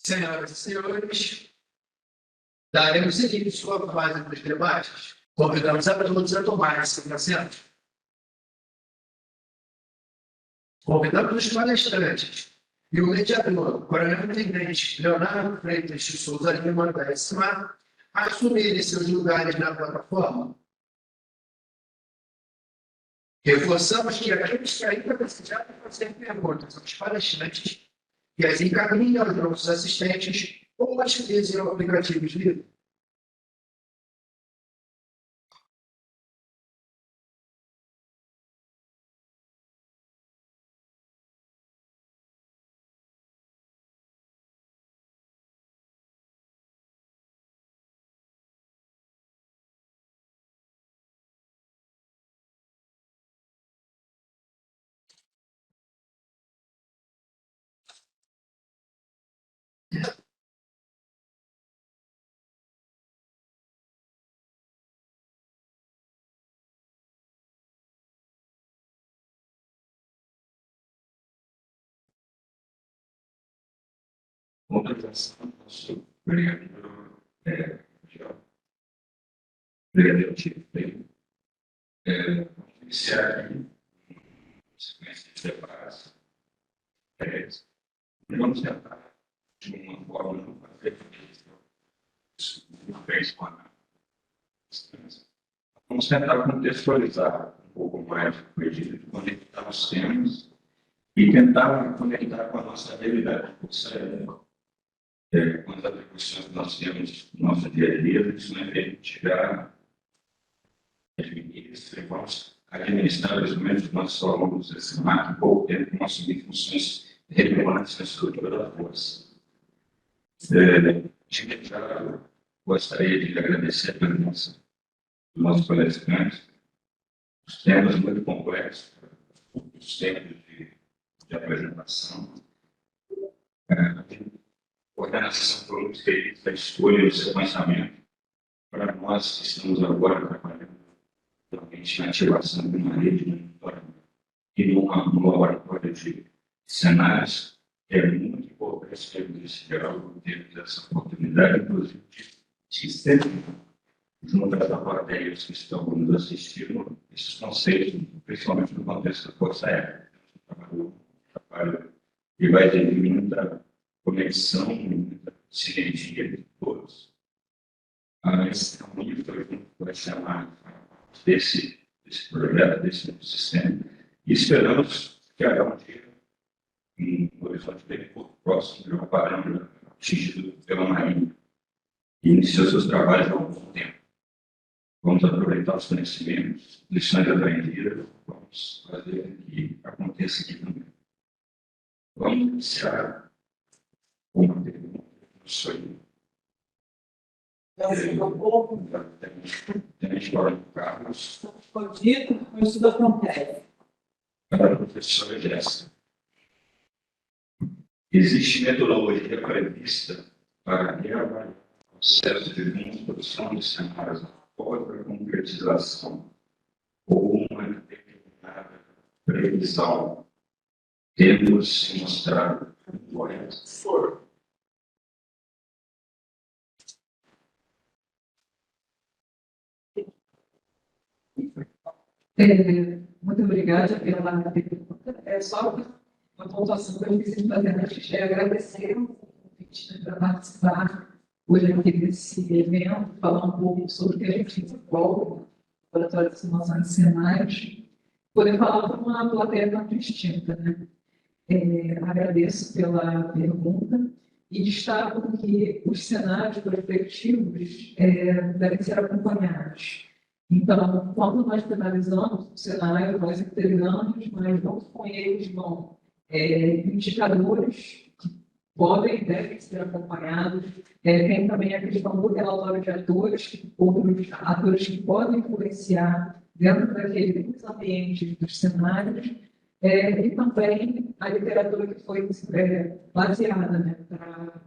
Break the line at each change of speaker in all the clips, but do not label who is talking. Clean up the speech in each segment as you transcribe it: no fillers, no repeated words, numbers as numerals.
Senhoras e senhores, daremos início à fase dos debates. Convidamos a todos a tomar esse assento. Convidamos os palestrantes e o mediador, coronel-tenente Leonardo Freitas de Souza Lima, da SMA, a assumirem seus lugares na plataforma. Reforçamos que aqueles que ainda precisaram fazer perguntas aos palestrantes e as encaminhem aos nossos assistentes ou utilizem o aplicativo livre.
Contratação do nosso vereador, vereador Tico, iniciar aqui sequência de debates. Vamos tentar, de uma forma, não fazer isso uma vez com a distância. Vamos tentar contextualizar um pouco mais o pedido de conectar os temas e tentar conectar com a nossa realidade. Com as atribuições que nós temos no nosso dia a dia, isso não é feito tirar, administrar, vamos administrar os instrumentos que nós somos, esse marco, pouco tempo, nós assumir funções relevantes na estrutura da força. De imediato, gostaria de agradecer a presença dos nossos palestrantes, os temas muito complexos, os tempos de apresentação. Coordenação política da escolha e do sequenciamento, para nós que estamos agora trabalhando realmente na ativação de uma rede de monitoramento e no laboratório de cenários, é muito importante ter esse diálogo, ter essa oportunidade, inclusive, de ser junto às plateias que estão nos assistindo, esses conceitos, principalmente no contexto da Força Aérea. Um trabalho que vai ter muita conexão, muita sinergia de todos. Esse é um livro que vai chamar desse projeto, desse novo sistema, e esperamos que haja um dia, um horizonte bem próximo, de uma parâmetro atingido pela Marinha, que iniciou seus trabalhos há algum tempo. Vamos aproveitar os conhecimentos, lições aprendidas, vamos fazer com que aconteça aqui também. Vamos iniciar uma pergunta sobre tem a história do Carlos.
Dito, eu estudo a fronteira.
Para a professora Jéssica. Existe metodologia prevista para reavaliar o processo de construção de cenários após a concretização ou uma determinada previsão tendo se mostrado correto?
Muito obrigada pela pergunta. É só uma pontuação que eu preciso fazer antes de agradecer o convite para participar hoje aqui desse evento, falar um pouco sobre o que a gente desenvolve no laboratório de simulação de cenários, poder falar para uma plateia tão distinta, né? Agradeço pela pergunta e destaco que os cenários prospectivos devem ser acompanhados. Então, quando nós finalizamos o cenário, nós integramos, mas junto com eles vão indicadores que podem e devem ser acompanhados. Tem também a questão do relatório de atores, outros atores que podem influenciar dentro daqueles ambientes dos cenários, e também a literatura que foi baseada, né, para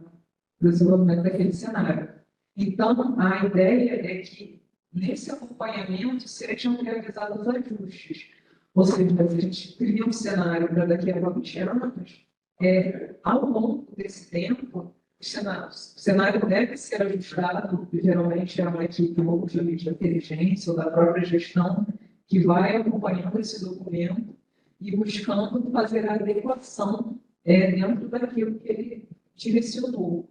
o desenvolvimento daquele cenário. Então, a ideia é que nesse acompanhamento sejam realizados ajustes. Ou seja, a gente cria um cenário para daqui a 20 anos, ao longo desse tempo, O cenário deve ser ajustado, geralmente é uma equipe ou de inteligência ou da própria gestão que vai acompanhando esse documento e buscando fazer a adequação dentro daquilo que ele direcionou.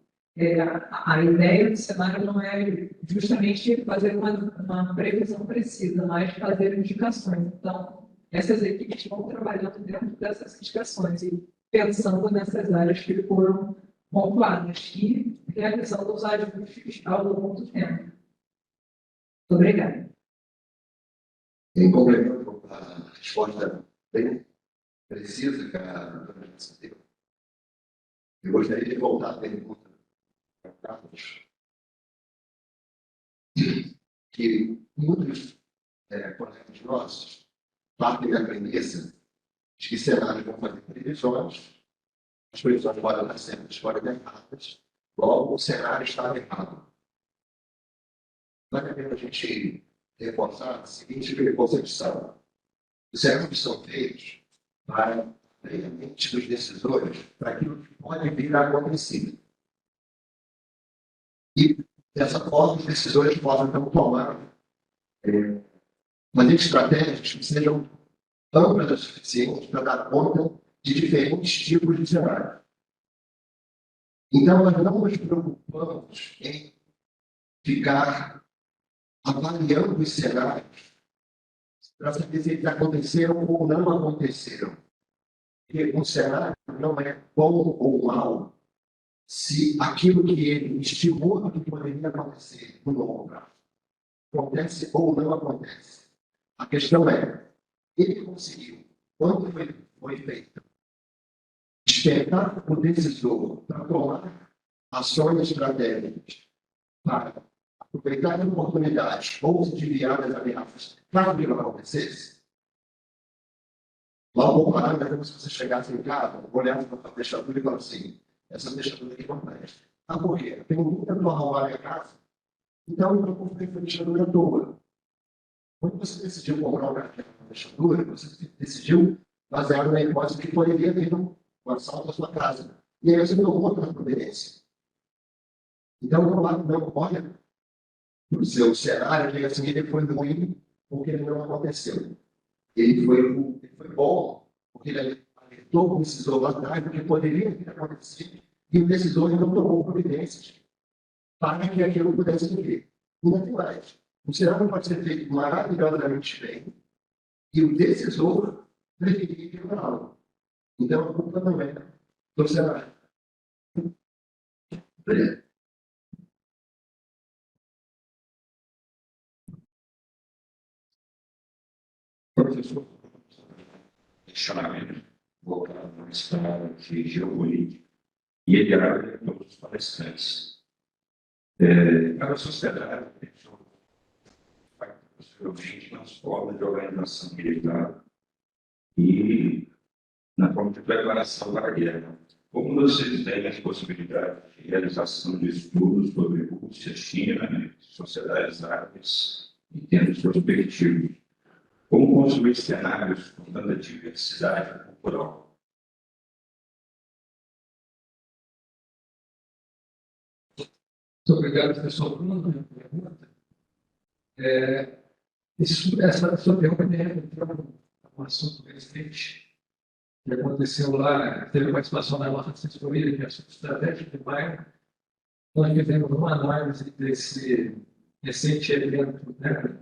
A ideia do cenário não é justamente fazer uma previsão precisa, mas fazer indicações. Então, essas equipes vão trabalhando dentro dessas indicações e pensando nessas áreas que foram pontuadas e realizando os ajustes ao longo do tempo. Muito obrigada.
Em complemento à resposta bem precisa que a doutora Nancy deu, eu gostaria de voltar à pergunta para Carlos, que muitos colegas nossos partem da premissa de que cenários vão fazer previsões, as previsões podem estar certas, podem estar erradas, logo o cenário está errado. Vale a pena a gente reforçar a seguinte concepção: os cenários são feitos para a mente dos decisores, para aquilo que pode vir a acontecer. E, dessa forma, os decisores podem então tomar umas estratégias que sejam amplas o suficiente para dar conta de diferentes tipos de cenário. Então, nós não nos preocupamos em ficar avaliando os cenários para saber se eles aconteceram ou não aconteceram. Porque um cenário não é bom ou mal se aquilo que ele estimula que poderia acontecer no longo prazo acontece ou não acontece. A questão é, ele conseguiu, quando foi feito, despertar o decisor para tomar ações estratégicas para aproveitar as oportunidades ou se desviar das ameaças caso aquilo acontecesse. Logo, vou parar, mas se você chegasse em casa, olhasse para a fechadura e falar assim: essa fechadura aqui não presta. Ah, por quê? Eu tenho muita para arrumar a minha casa, então eu comprei a fechadura toda. Quando você decidiu comprar uma fechadura, você decidiu baseado na hipótese que poderia ter um assalto à sua casa. E aí você tomou outra providência. Então, não olha para o seu cenário e diga assim: ele foi ruim porque ele não aconteceu. Ele foi bom porque ele alertou o decisor lá atrás do que poderia vir a acontecer e o decisor não tomou providências para que aquilo pudesse vir. Ainda tem mais. O cenário pode ser feito maravilhosamente bem e o decisor preferir ignorá-lo. Então, a culpa não é do cenário. Obrigado.
Professor, questionamento voltado para a história de geopolítica e liderado por todos os palestrantes. Para a sociedade, possivelmente nas formas de organização militar e na forma de preparação da guerra. Como vocês veem as possibilidades de realização de estudos sobre Rússia, China, sociedades árabes em termos prospectivos? Como construir cenários com tanta diversidade cultural?
Muito obrigado, professor Bruno, pela pergunta. Essa sua pergunta me remete a um assunto recente que aconteceu lá, teve participação da nossa assessoria de assunto estratégico de maio. Nós fizemos uma análise desse recente evento, né,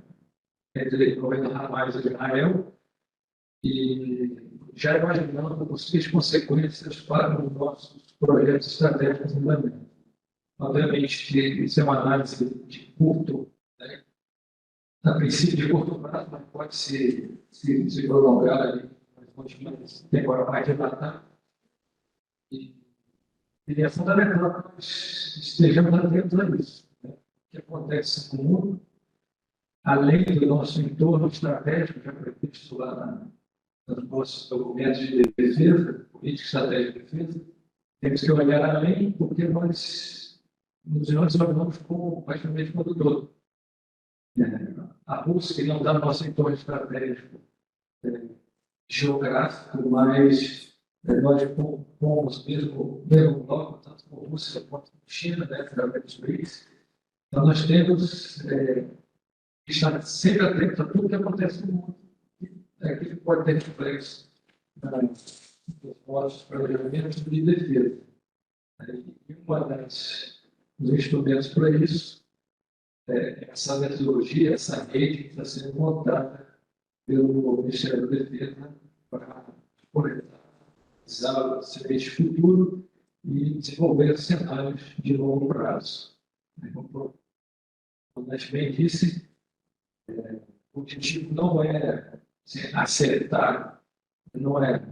entre o governo Hamas e Israel, e já imaginando possíveis consequências para os nossos projetos estratégicos em andamento. Obviamente que isso é uma análise de curto, né, a princípio de curto prazo, mas pode se prolongar ali, temporal de data. E é fundamental que nós estejamos atentos a isso. Né? O que acontece no mundo, além do nosso entorno estratégico, já previsto lá nos nossos documentos de defesa, política estratégica de defesa, temos que olhar além, porque nós nos relacionamos com praticamente o mundo todo. A Rússia não está no nosso entorno estratégico geográfico, mas Nós fomos mesmo bloco, tanto com Rússia quanto com China, né, através dos BRICS. Então, nós temos que estar sempre atentos a tudo que acontece no mundo, que pode ter reflexo nos nossos planejamentos de defesa. E dos instrumentos para isso é essa metodologia, essa rede que está sendo montada pelo Ministério da Defesa para coletar sementes de futuro e desenvolver cenários de longo prazo. Como o Nath bem disse, o objetivo não é acertar, não é,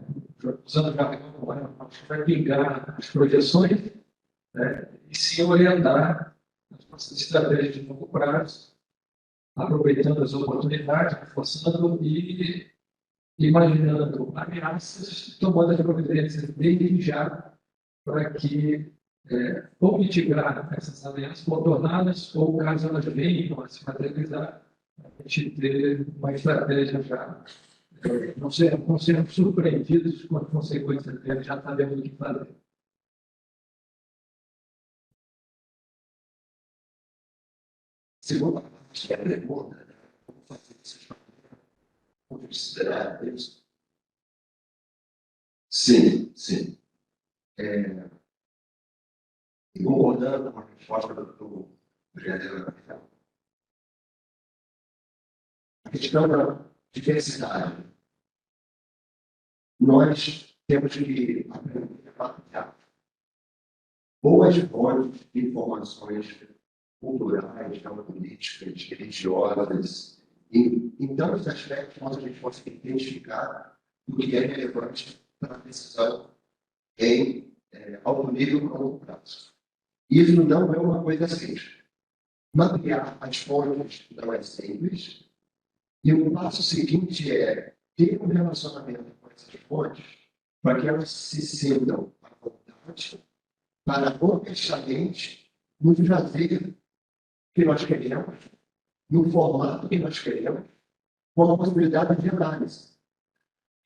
usando jargão, não é vai pingar as projeções, e sim orientar as nossas estratégias de longo prazo, aproveitando as oportunidades, reforçando e imaginando ameaças, tomando as providências desde já para que, ou mitigar essas ameaças, contorná-las, ou caso elas venham a se materializar, a gente ter uma estratégia já. Não sermos surpreendidos com as consequências dela, já sabemos o que fazer.
Segunda parte é a pergunta, né? Como fazer isso? Como considerar isso? Sim, sim. E concordando com a resposta do brigadeiro, a questão da diversidade. Nós temos que aprender a partilhar boas fontes de informações culturais, geopolíticas, religiosas, em tantos aspectos onde a gente possa identificar o que é relevante para a decisão em alto nível e longo prazo. Isso não é uma coisa simples. Mapear as fontes não é simples, e o passo seguinte é ter um relacionamento com essas fontes para que elas se sintam à vontade para honestamente nos trazer que nós queremos, no formato que nós queremos, com a possibilidade de análise.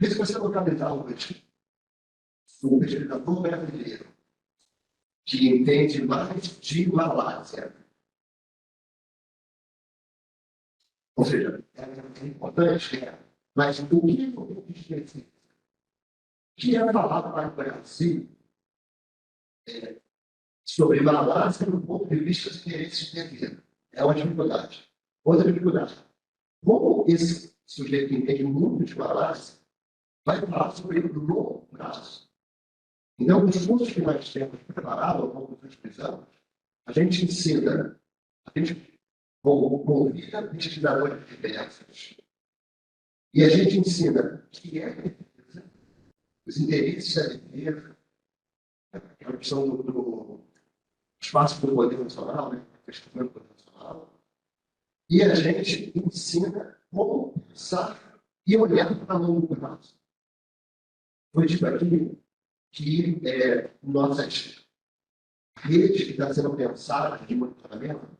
Se você localizar hoje um pesquisador brasileiro que entende mais de Malásia, ou seja, é importante, mas o que é falado para o Brasil sobre Malásia do ponto de vista dos interesses de vida. É uma dificuldade. Outra dificuldade. Como esse sujeito entende muito de Malásia, vai falar sobre o longo prazo. Então, os cursos que nós temos preparado ao longo dos anos, a gente ensina, a gente convida pesquisadores diversos, e a gente ensina o que é os interesses da defesa, a questão do espaço do poder nacional, né? A questão do poder nacional, e a gente ensina como pensar e olhar para longo prazo. Foi dito aqui que nossas redes que estão sendo pensadas de monitoramento,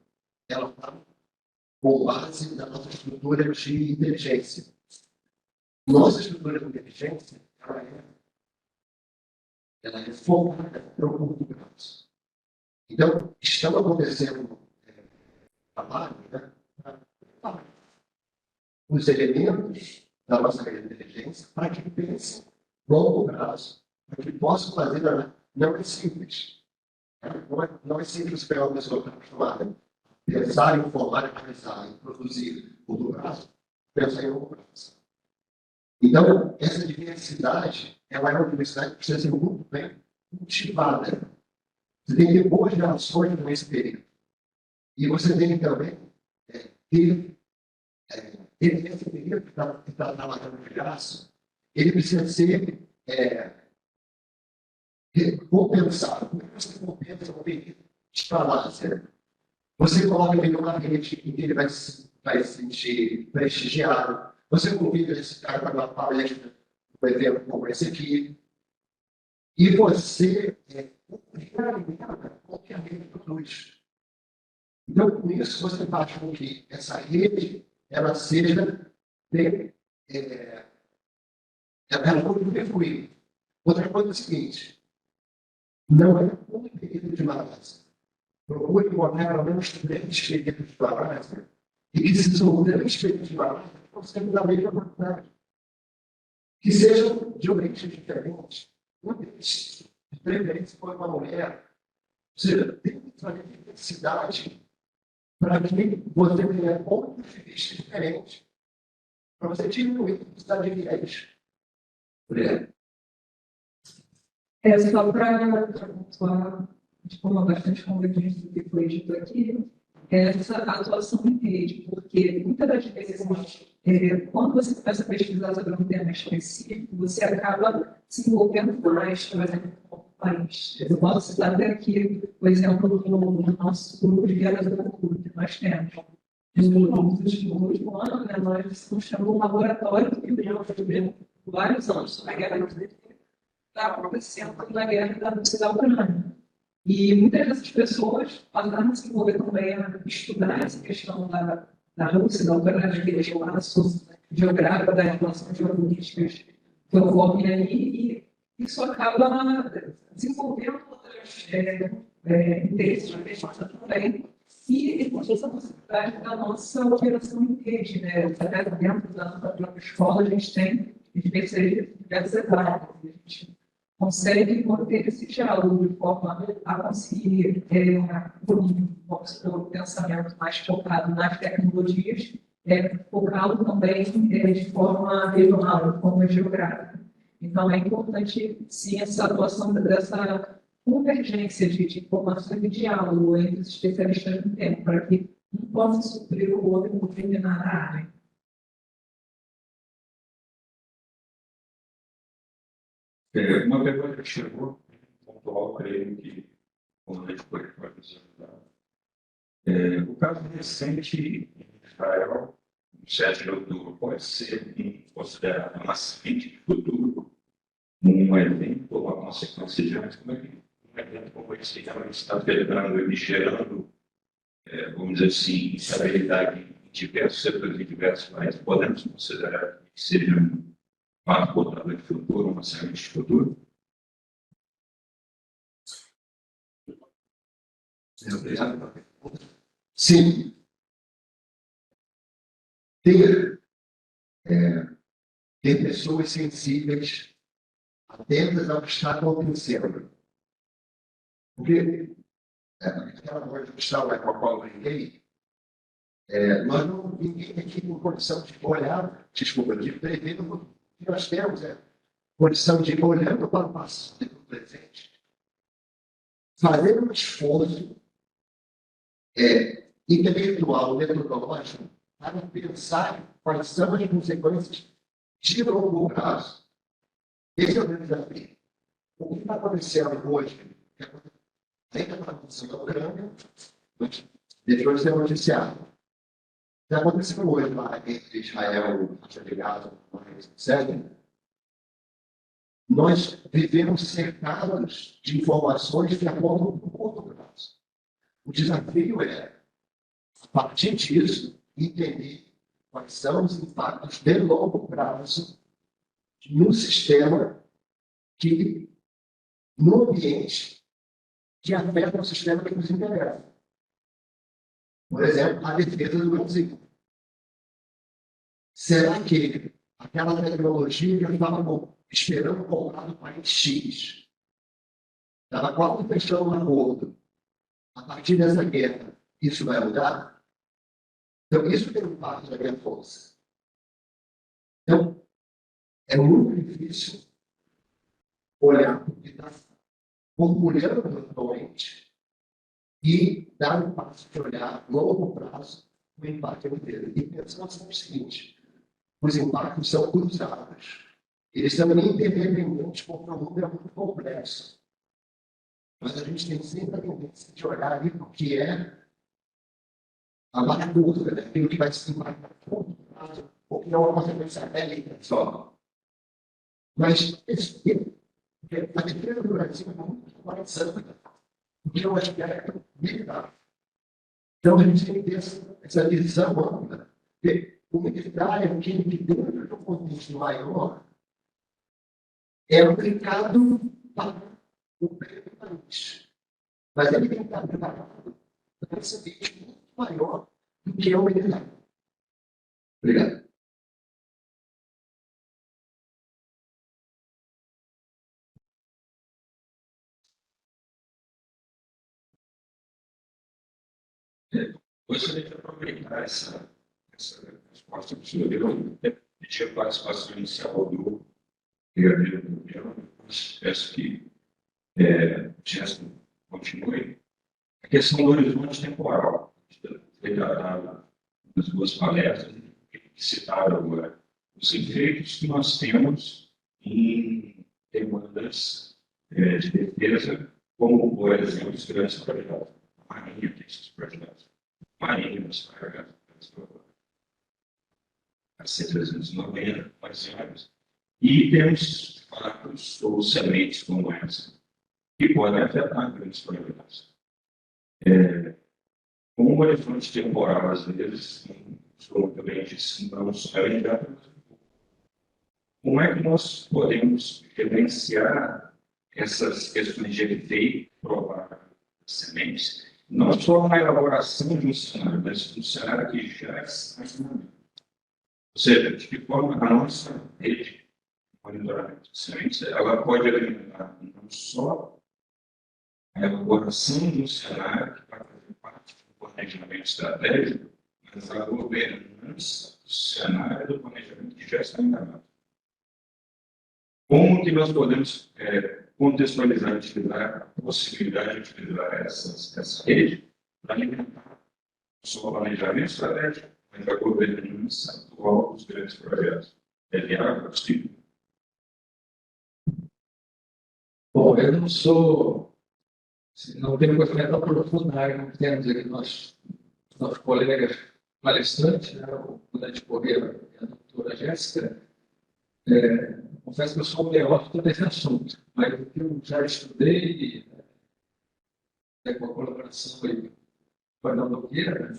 ela está com base na nossa estrutura de inteligência. Nossa estrutura de inteligência, ela é focada para o curto prazo. Então, estão acontecendo trabalho, né? Os elementos da nossa rede de inteligência para que pensem longo prazo, para que possam fazer. Não é simples. Não é simples pegar uma pessoa que está acostumada a pensar, informar, analisar e produzir curto prazo, pensar em longo prazo. Então, essa diversidade, ela é uma diversidade que precisa ser muito bem cultivada. Você tem que ter boas relações nesse período. E você tem que também ter esse período que está trabalhando de graça, ele precisa ser compensado. Como é que você compensa o período de falácia? Você coloca ele numa rede em que ele vai se sentir prestigiado. Você convida esse cara para uma palestra, um evento como esse aqui. E você realimenta qualquer rede produz. Então, com isso, você faz com que essa rede ela seja ela contribui. Outra coisa é o seguinte, não é um período de malásia. Procure encontrar ao menos 3 períodos de malásia e que se desenvolveram períodos de malásia com sempre da mesma quantidade. Que sejam de origens diferentes. Um deles, de preferência, for uma mulher. Ou seja, tem que fazer diversidade para que você tenha pontos de vista diferentes. Para você diminuir a quantidade de viés.
Só para pontuar de forma bastante convergente do que foi dito aqui, essa atuação em rede, porque muitas das vezes, quando você começa a pesquisar sobre um tema específico, você acaba se envolvendo mais, por exemplo, com o país. Eu posso citar até aqui o exemplo do nosso grupo de guerra da cultura que nós temos. No último ano, nós estamos um laboratório que durante vários anos sobre a guerra da cultura está acontecendo na guerra da Ucrânia. E muitas dessas pessoas passaram a se envolver também a estudar essa questão da Rússia, da Ucrânia, que deixou lá a sua geográfica das relações geopolíticas que ocorrem ali, e isso acaba desenvolvendo outros interesses na pesquisa também, e essa possibilidade da nossa operação em rede, né? Até dentro da própria escola, a gente tem diversas etapas. A gente consegue manter esse diálogo de forma a conseguir um pensamento mais focado nas tecnologias, focado também de forma regional, de forma geográfica. Então, é importante, sim, essa atuação dessa convergência de informações e diálogo entre os especialistas no tema, para que um possa suprir o outro em determinada área.
Uma pergunta que chegou, pontual, creio que, como a gente pode apresentar, o caso recente em Israel, no 7 de outubro, pode ser considerado uma semente de futuro, um evento ou uma consequência de antes, como é que um evento como esse realmente está afetando e gerando, vamos dizer assim, instabilidade em diversos setores e diversos países, podemos considerar que seja uma portada de futuro, uma semente de futuro?
Sim. Tem pessoas sensíveis, atentas ao que está acontecendo. Porque aquela coisa que está lá com a qual eu brinquei, ninguém aqui tem condição de olhar, de prever o que nós temos, condição de ir olhando para o passado e para o presente, fazer um esforço intelectual, metodológico, para pensar quais são as consequências de longo prazo. Esse é o meu desafio. O que está acontecendo hoje? Ainda está acontecendo na Ucrânia, mas deixou de ser noticiado. Está acontecendo hoje lá entre Israel e Gaza, etc. Nós vivemos cercados de informações que apontam para o curto prazo. O desafio é, a partir disso, entender quais são os impactos de longo prazo no sistema no ambiente que afeta o sistema que nos interessa. Por exemplo, a defesa do Brasil. Será que aquela tecnologia que eu estava esperando comprar do país X, pela qual fechou um acordo, a partir dessa guerra, isso vai mudar? Então, isso tem um impacto na minha força. Então, é muito difícil olhar para o que está borbulhando atualmente e dar um passo de olhar a longo prazo o impacto inteiro. E pensando no seguinte, os impactos são cruzados. Eles são interdependentes porque o mundo é muito complexo. Mas a gente tem sempre a tendência de olhar ali para o que é a madura, né? Aquilo que vai se impactar a curto prazo, ou que não é uma consequência bélica só. Mas a defesa do Brasil é muito mais ampla do que o aspecto militar. Então, a gente tem que ter essa visão ampla. Porque o militar é aquele que, dentro do contexto maior, é aplicado para o país. Mas ele tem que estar preparado para receber muito maior do que o militar. Obrigado.
Gostaria de aproveitar essa resposta do senhor. Eu pedi a participação inicial do brigadeiro do governo, mas peço que o Chester continue. A questão do horizonte temporal, foi tratada nas duas palestras, que citaram agora os efeitos que nós temos em demandas de defesa, como, por exemplo, os grandes projetos. A Marinha tem esses projetos. Marinha, os projetos, a C-390, mais vários. E temos fatos ou sementes como essa, que podem afetar grandes projetos. Com o horizonte temporal, às vezes, também disse, não só imediato. Como é que nós podemos gerenciar essas questões de efeito provável das sementes? Não só na elaboração de um cenário, mas um cenário que já está funcionando. Ou seja, de que forma a nossa rede de monitoramento de sementes ela pode alimentar não só a elaboração de um cenário que vai fazer parte do planejamento estratégico, mas a governança do cenário do planejamento que já está enganado. Como que nós podemos contextualizar e utilizar a possibilidade de utilizar essa rede para alimentar não só o planejamento estratégico, mas a governança atual dos grandes projetos? É viável, possível?
Bom, eu não sou, não tenho conhecimento aprofundado em termos aqui nossos colegas palestrantes, né, o comandante Correia e a doutora Jéssica. Confesso que eu sou um neófito desse assunto, mas o que eu já estudei, com a colaboração aí com a Nogueira,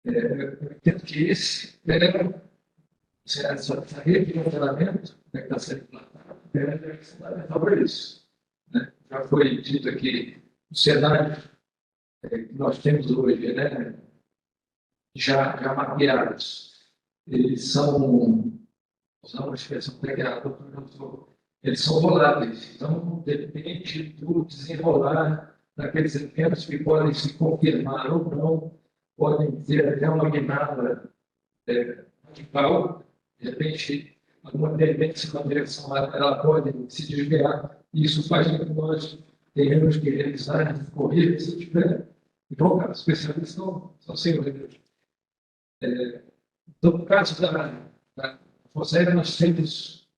eu entendo que essa rede de funcionamento que está sendo implantada é fundamental para isso. Né? Já foi dito aqui, o cenário que nós temos hoje, né, já mapeados, eles são, usar uma expressão pegada, eles são voláteis. Então, depende do desenrolar daqueles eventos que podem se confirmar ou não, podem ter até uma guinada radical, de repente, alguma tendência na direção lateral pode se desviar, e isso faz com que nós tenhamos que realizar corridas se tiver. Então, os especialistas são senhores. No caso da Força Aérea, nós temos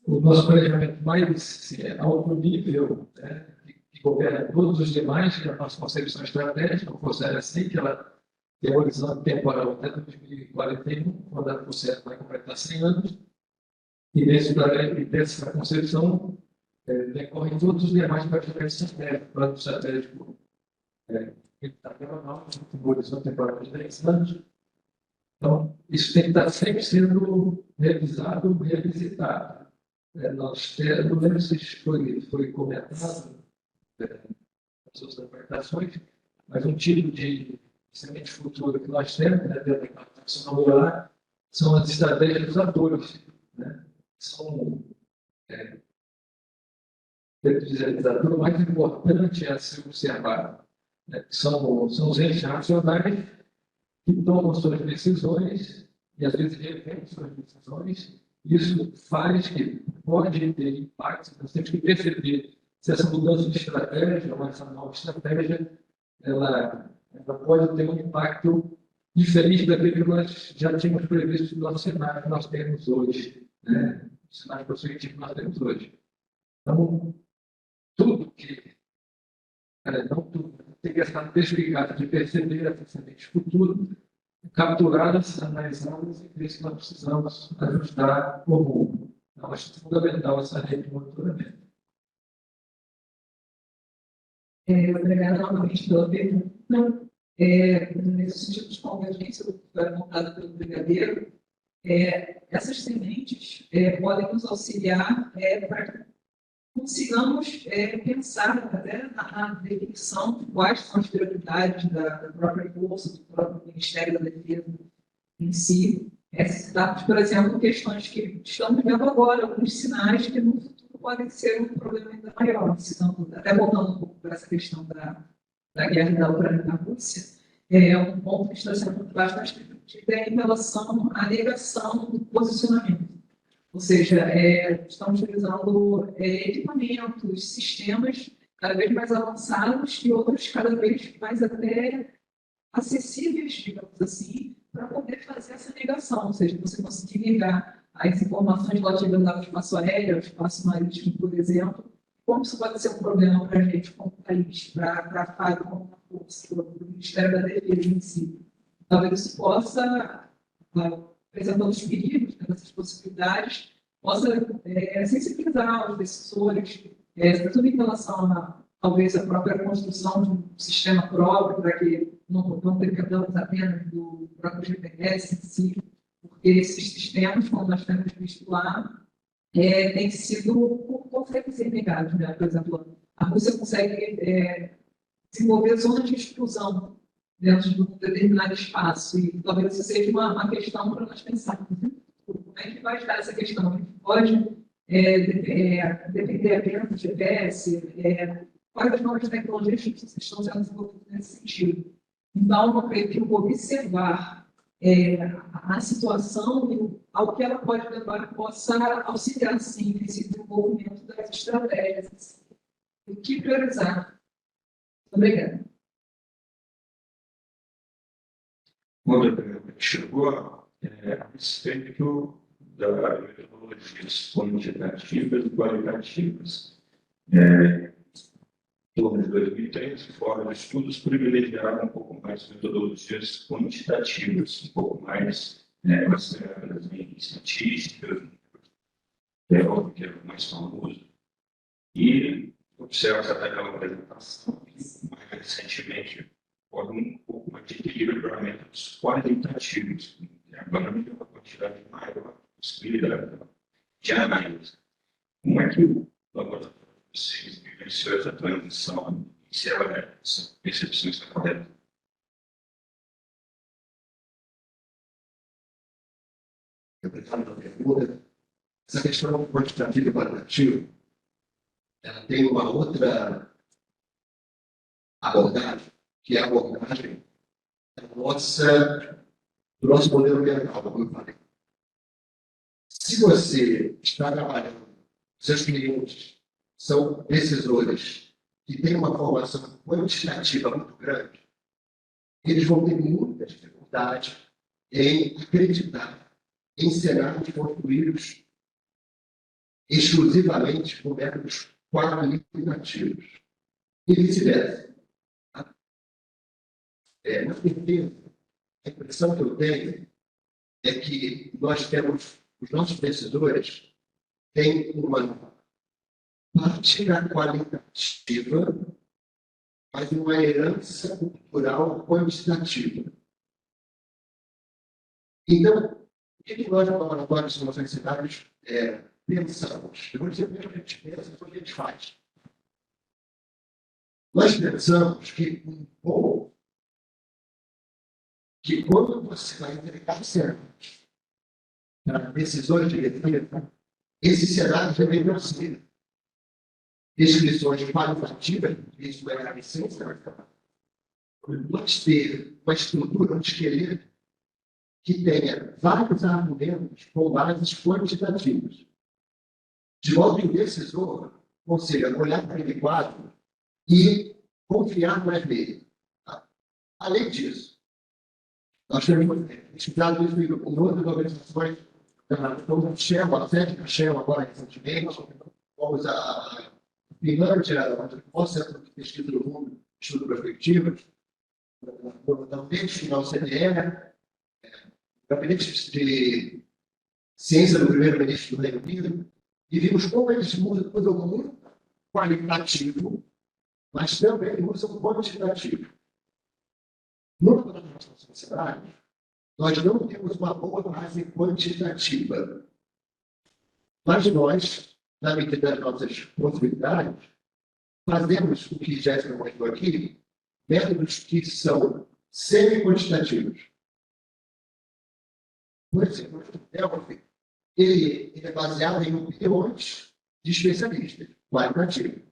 o nosso planejamento mais alto nível, né, que governa todos os demais, que é a nossa concepção estratégica. A Força Aérea sim, que ela tem um horizonte temporal até 2041, quando a Força Aérea vai completar 100 anos, e dessa concepção decorrem todos os demais planejamentos estratégicos, plano estratégico militar, com um horizonte temporal de 10 anos. Então, isso tem que estar sempre sendo revisado, revisitado. Nós não lembro se foi comentado nas outras apresentações, mas um tipo de semente futura que nós temos, né, dentro da taxonomia modular, são as estratégias dos atores. Né? São o mais importante a se observar. Né? São os entes racionais que tomam suas decisões e às vezes revertem suas decisões. Isso faz que pode ter impacto. Nós temos que perceber se essa mudança de estratégia, ou essa nova estratégia, ela pode ter um impacto diferente daquele que nós já tínhamos previsto no nosso cenário que nós temos hoje, né? O cenário prospectivo que nós temos hoje. Então, tudo que não tudo tem que estar desligado de perceber essas sementes futuras, capturadas, analisadas, e por isso nós precisamos ajustar o rumo. Então, acho fundamental essa rede de monitoramento.
Obrigada novamente pela pergunta. Nesse sentido de convergência que foi montada pelo brigadeiro, essas sementes podem nos auxiliar para que consigamos pensar até na definição de quais são as prioridades da própria força, do próprio Ministério da Defesa em si. Citamos, por exemplo, questões que estamos vendo agora, alguns sinais que no futuro podem ser um problema ainda maior. Citando, até voltando um pouco para essa questão da guerra da Ucrânia e da Rússia, um ponto que está sendo bastante discutido é em relação à negação do posicionamento. Ou seja, estamos utilizando equipamentos, sistemas cada vez mais avançados e outros cada vez mais até acessíveis, digamos assim, para poder fazer essa negação, ou seja, você conseguir negar as informações relativas ao espaço aéreo, ao espaço marítimo, por exemplo, como isso pode ser um problema para a gente como país, para a FAB como uma força, para o Ministério da Defesa em si. Talvez isso possa, apresentando os perigos dessas possibilidades, possa sensibilizar os decisores, tudo em relação a, talvez, a própria construção de um sistema próprio, para que não dependamos apenas do próprio GPS em si, porque esses sistemas, como nós temos visto lá, têm sido, conseguem ser negados. Né? Por exemplo, a Rússia consegue desenvolver zonas de exclusão dentro de um determinado espaço, e talvez isso seja uma questão para nós pensarmos. Como é que vai estar essa questão? A gente pode depender apenas do GPS? Quais as novas tecnologias que estão sendo desenvolvidas nesse sentido? Então, eu creio que observar a situação e ao que ela pode levar possa auxiliar, sim, nesse desenvolvimento das estratégias. O que priorizar? Obrigada.
Outra pergunta que chegou a respeito da metodologias quantitativas e qualitativas. Em torno de 2013, fora de estudos, privilegiaram um pouco mais metodologias quantitativas, um pouco mais baseadas em estatísticas, que é o mais famoso. E observa até pela apresentação que, mais recentemente, houve um pouco mais de equilíbrio para métodos qualitativos. Agora, me deu uma quantidade maior de possibilidade de análise. Como é que o laboratório de vocês vivenciou essa transição e se essa percepção está correta?
Obrigado pela pergunta. Essa questão quantitativa e qualitativa, ela tem uma outra abordagem, que é a abordagem do nosso modelo mental, como eu falei. Se você está trabalhando, seus clientes são decisores que têm uma formação quantitativa muito grande, eles vão ter muita dificuldade em acreditar em cenários construídos exclusivamente por métodos qualitativos. E vice-versa. Na certeza, a impressão que eu tenho é que nós temos, os nossos decisores têm uma prática qualitativa, mas uma herança cultural quantitativa. Então, o que nós, no laboratório de simulações cidades, pensamos? Eu vou dizer primeiro o que a gente pensa e depois o que a gente faz. Nós pensamos que quando você vai entregar cenários para decisões de defesa, esses cenários deveriam ser descrições qualitativas, isso é a essência, nós ter uma estrutura, um esqueleto que tenha vários argumentos com bases quantitativas. De modo que o decisor consiga olhar para aquele quadro e confiar mais nele. Além disso, nós temos estudado isso em outras organizações, como a Shell, a Atlética Shell, agora recentemente, fomos a Finlândia, o maior centro de pesquisa do mundo, estudo perspectivas, também no CDE, gabinete de ciência do primeiro-ministro do Reino Unido, e vimos como eles usam muito qualitativo, mas também usam quantitativo. No laboratório de sociedade, Nós não temos uma boa base quantitativa. Mas nós, na medida das nossas possibilidades, fazemos o que Jéssica mostrou aqui, métodos que são semi-quantitativos. Por exemplo, o Delphi, ele é baseado em opiniões de especialistas, qualitativo.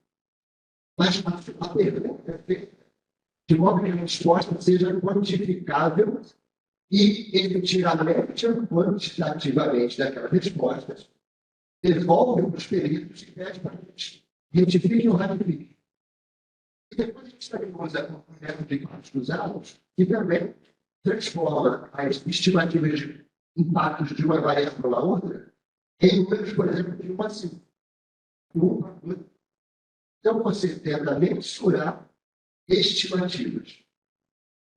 Mas a pergunta é feita de modo que a resposta seja quantificável e efetivamente, quantitativamente daquelas respostas, devolve para os peritos e pede para que eles retifiquem ou ratifiquem. E depois a gente também usa o método de impactos cruzados, que também transforma as estimativas de impactos de uma variável para a outra em números, por exemplo, de 1 a 5. Então, você tenta mensurar estimativas.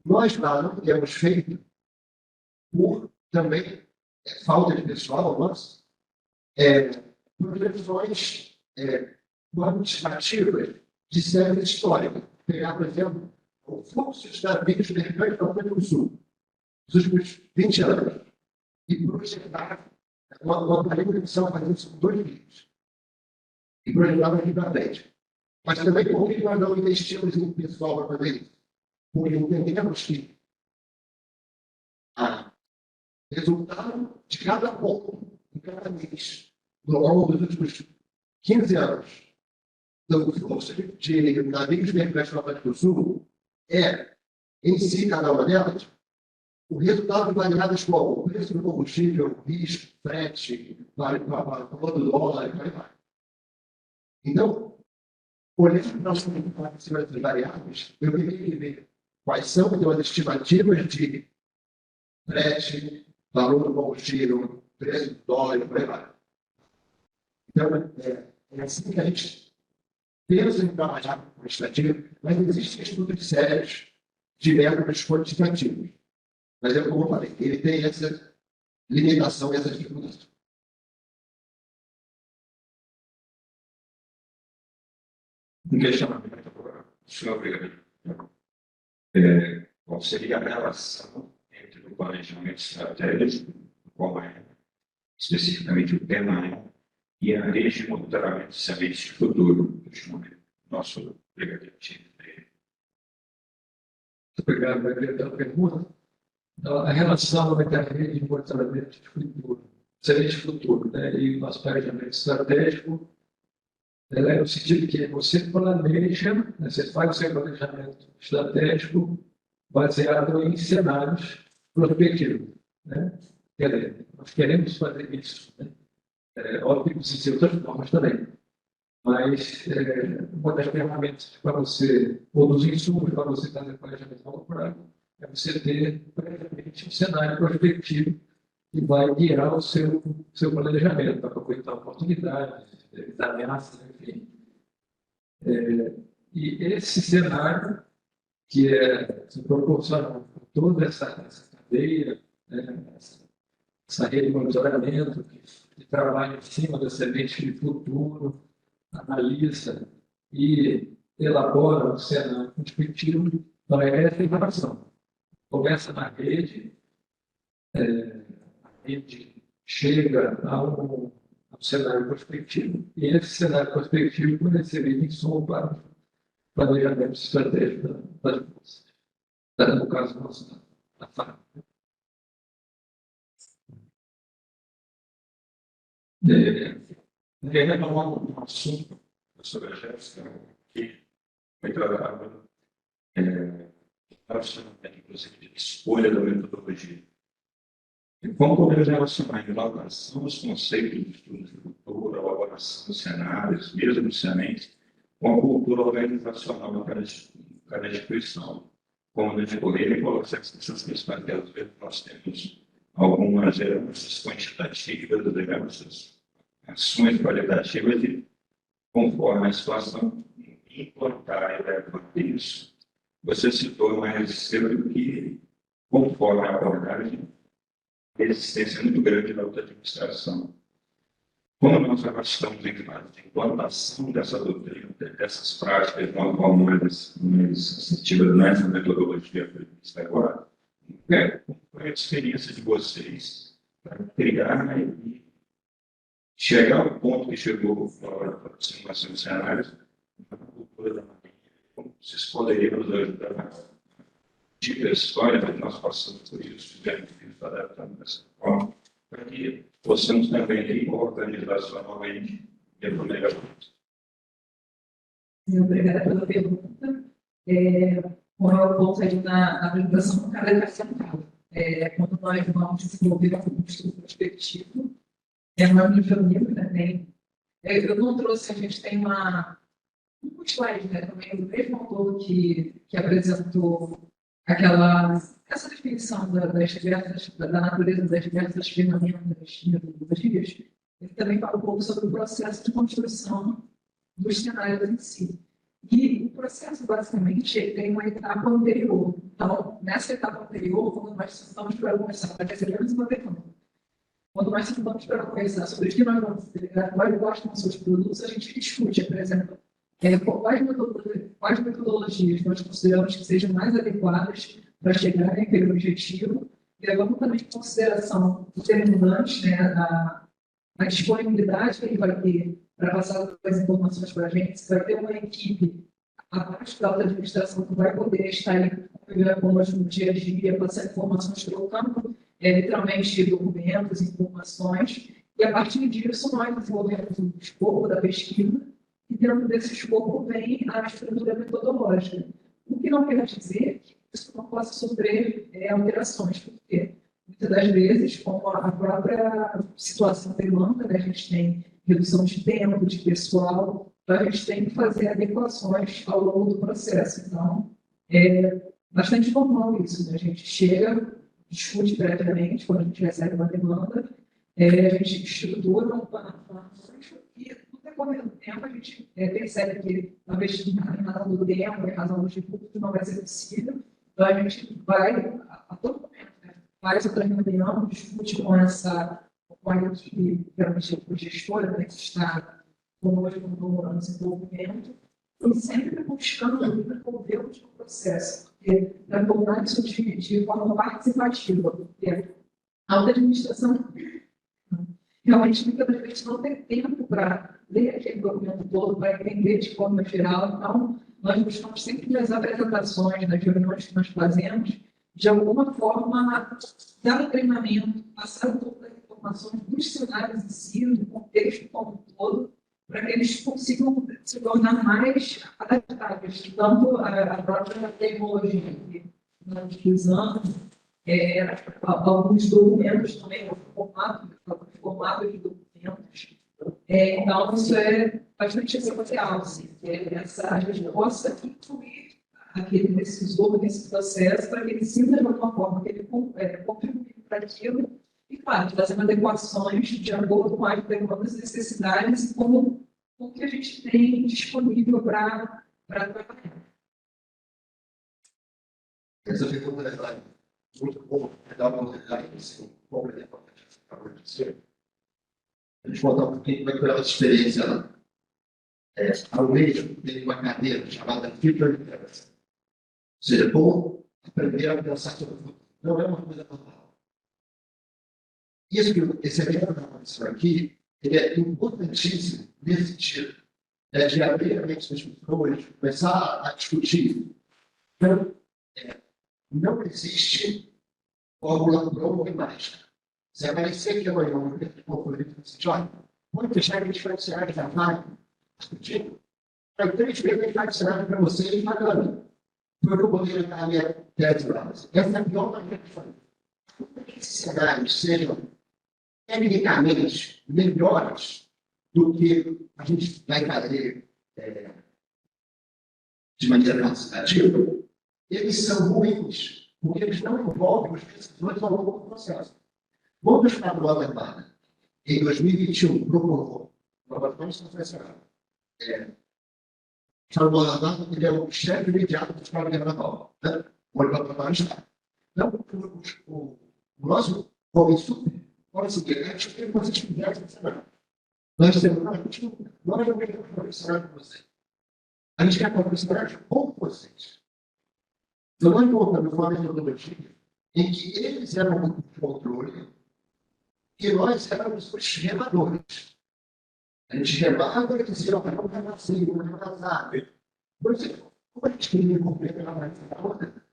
Nós lá não temos feito, por também falta de pessoal nosso, projeções quantitativas de série histórica. Pegar, por exemplo, o fluxo de navios mercantes para o Atlântico Sul, nos últimos 20 anos, e projetar uma planificação fazendo isso com 2 vídeos. E projetar daqui para frente. Mas também, por que nós não investimos em pessoal para fazer isso? Porque entendemos que o resultado de cada ponto, de cada mês, ao longo dos últimos 15 anos, do fluxo de navios mercantes para o Atlântico Sul, em si, cada uma delas, o resultado de variáveis como o preço do combustível, risco, frete, valor do dólar, e por aí vai. Então, olhando para os impactos em cima dessas variáveis, eu queria ver quais são então, as estimativas de frete, valor do combustível, preço do dólar, e por aí vai. Então, é assim que a gente pensa em trabalhar com estimativa, mas existem estudos sérios de métodos quantitativos. Mas é como eu falei, ele tem essa limitação e essa dificuldade.
Um questionamento agora, senhor Brigadier. Qual seria a relação entre o planejamento estratégico, qual é especificamente o tema, e a rede de monitoramento de sementes de futuro, nosso Brigadier?
Obrigado, Brigadier, pela pergunta. Então, a relação entre a rede de monitoramento de futuro, semente de futuro, né, e o nosso planejamento estratégico, ela é no sentido que você planeja, né, você faz o seu planejamento estratégico baseado em cenários prospectivos. Né? Quer dizer, nós queremos fazer isso. Né? Óbvio que existem outras formas também. Mas uma das ferramentas para você, ou dos insumos para você fazer planejamento a longo prazo, é você ter previamente um cenário prospectivo que vai guiar o seu planejamento, para aproveitar oportunidades, evitar ameaças, enfim. E esse cenário, que se proporciona toda essa cadeia, essa rede de monitoramento, que trabalha em cima da semente de futuro, analisa e elabora um cenário prospectivo, então essa informação. Começa na rede, a rede chega a um cenário prospectivo, e esse cenário prospectivo pode ser insumo para o planejamento estratégico das bolsas. No caso, nosso, da FARC.
Retomar um assunto sobre a Jéssica, que foi tratado, inclusive, de escolha da metodologia. E como podemos relacionar a elaboração dos conceitos de estudos de cultura, a elaboração dos cenários, mesmo dos sementes, com a cultura organizacional de cada instituição. Como a gente poderia colocar essas questões que às vezes nós temos algumas heranças quantitativas, heranças, ações qualitativas, e conforme a situação implantar e levar isso, você citou mais cedo que, conforme a abordagem, a resistência é muito grande da outra administração. Como nós agora estamos em fase de implantação dessa doutrina, dessas práticas, de uma forma mais assertiva nessa metodologia prevista agora, qual é a experiência de vocês para criar e chegar ao ponto que chegou fora da simulação de cenários, na cultura da marinha? Como vocês poderiam nos ajudar? Tipo a história que nós passamos por isso, tivemos que nos adaptar dessa forma, para que possamos também organizacionalmente ter um melhor.
Obrigada pela pergunta. Como eu voltei na apresentação, cada vez central. Quando nós vamos desenvolver um estudo prospectivo, no nível livre também. Eu não trouxe, a gente tem um slide, né, também do mesmo autor que apresentou essa definição da natureza das diversas ferramentas das rios. Ele também fala um pouco sobre o processo de construção dos cenários em si. E o processo, basicamente, ele tem uma etapa anterior. Então, nessa etapa anterior, quando nós estamos para começar a recebemos uma pergunta. Quando nós estamos para conversar sobre o que nós vamos entregar, quais gostam dos seus produtos, a gente discute, por exemplo, quais metodologias nós consideramos que sejam mais adequadas para chegar naquele objetivo, e levando também em consideração os demandantes, né, a disponibilidade que ele vai ter para passar as informações para a gente, se vai ter uma equipe abaixo da alta administração que vai poder estar conosco no dia a dia, passar informações, trocando literalmente documentos, informações, e a partir disso nós desenvolvemos um escopo da pesquisa, e dentro desse escopo vem a estrutura metodológica. O que não quer dizer que isso não possa sofrer alterações, porque muitas das vezes, como a própria situação demanda, né, a gente tem redução de tempo, de pessoal, então a gente tem que fazer adequações ao longo do processo. Então, é bastante normal isso, né? A gente chega, discute previamente, quando a gente recebe uma demanda, a gente estrutura um plano e, no decorrer do tempo, a gente percebe que, talvez, em razão do tempo, em razão dos recursos, não vai ser possível. Então, a gente vai, a todo momento, né, faz outra reunião, discute com a equipe, geralmente o gestor, né, que está conosco no desenvolvimento, e sempre buscando desenvolver o processo, porque é tornar isso de forma participativa, porque a alta administração realmente muitas vezes não tem tempo para ler aquele documento todo, para entender de forma geral. Então, nós buscamos sempre nas apresentações, nas reuniões que nós fazemos, de alguma forma, dar o treinamento, passar todas as informações dos cenários em si, do contexto como um todo, para que eles consigam se tornar mais adaptáveis, tanto a própria tecnologia que nós utilizamos, alguns documentos também, o formato de documentos. Então, isso é bastante essencial, assim, essa resposta incluir aquele decisor nesse processo para que ele sinta de alguma forma que ele contribui para aquilo e, claro, fazendo adequações de acordo com as demandas e necessidades e com o que a gente tem disponível para trabalhar.
Essa pergunta é muito boa, dá uma oportunidade de ser um pouco de acontecer. A gente contar um pouquinho como é que foi a nossa experiência lá. Ao mesmo, tem uma cadeira chamada Future Literacy. Ou seja, como aprender a pensar sobre o futuro. Não é uma coisa normal. Esse evento aqui, ele é importantíssimo nesse sentido. De abrir a mente das pessoas, começar a discutir. Então, não existe fórmula pronta e mágica. Se aparecer aqui amanhã um evento de concorrente, você olha, muitas regras diferenciais da máquina, discutindo. Tem 3 perguntas cenário para você e para mim. Foi que eu poderia dar a minha tese base. Essa é a pior maneira de fazer. Que esses cenários sejam tecnicamente melhores do que a gente vai fazer de maneira quantitativa, eles são ruins, porque eles não envolvem os pesquisadores ao longo do processo. Quando o Estado do Alemão, em 2021, propôs uma bastante profissional, Estado Alemão, ele é o chefe imediato do Estado Alemão, o Alemão está. Então, o nosso homem super, pode ser que a gente tem que fazer atividades na semana. Nós temos nós não queremos conversar com vocês. A gente quer conversar com vocês. Então, nós voltamos com a metodologia em que eles eram o controle e nós éramos os remadores. A gente remava e dizia, vamos remar assim, vamos remar assim. Por exemplo, como a gente queria cumprir a mais da outra,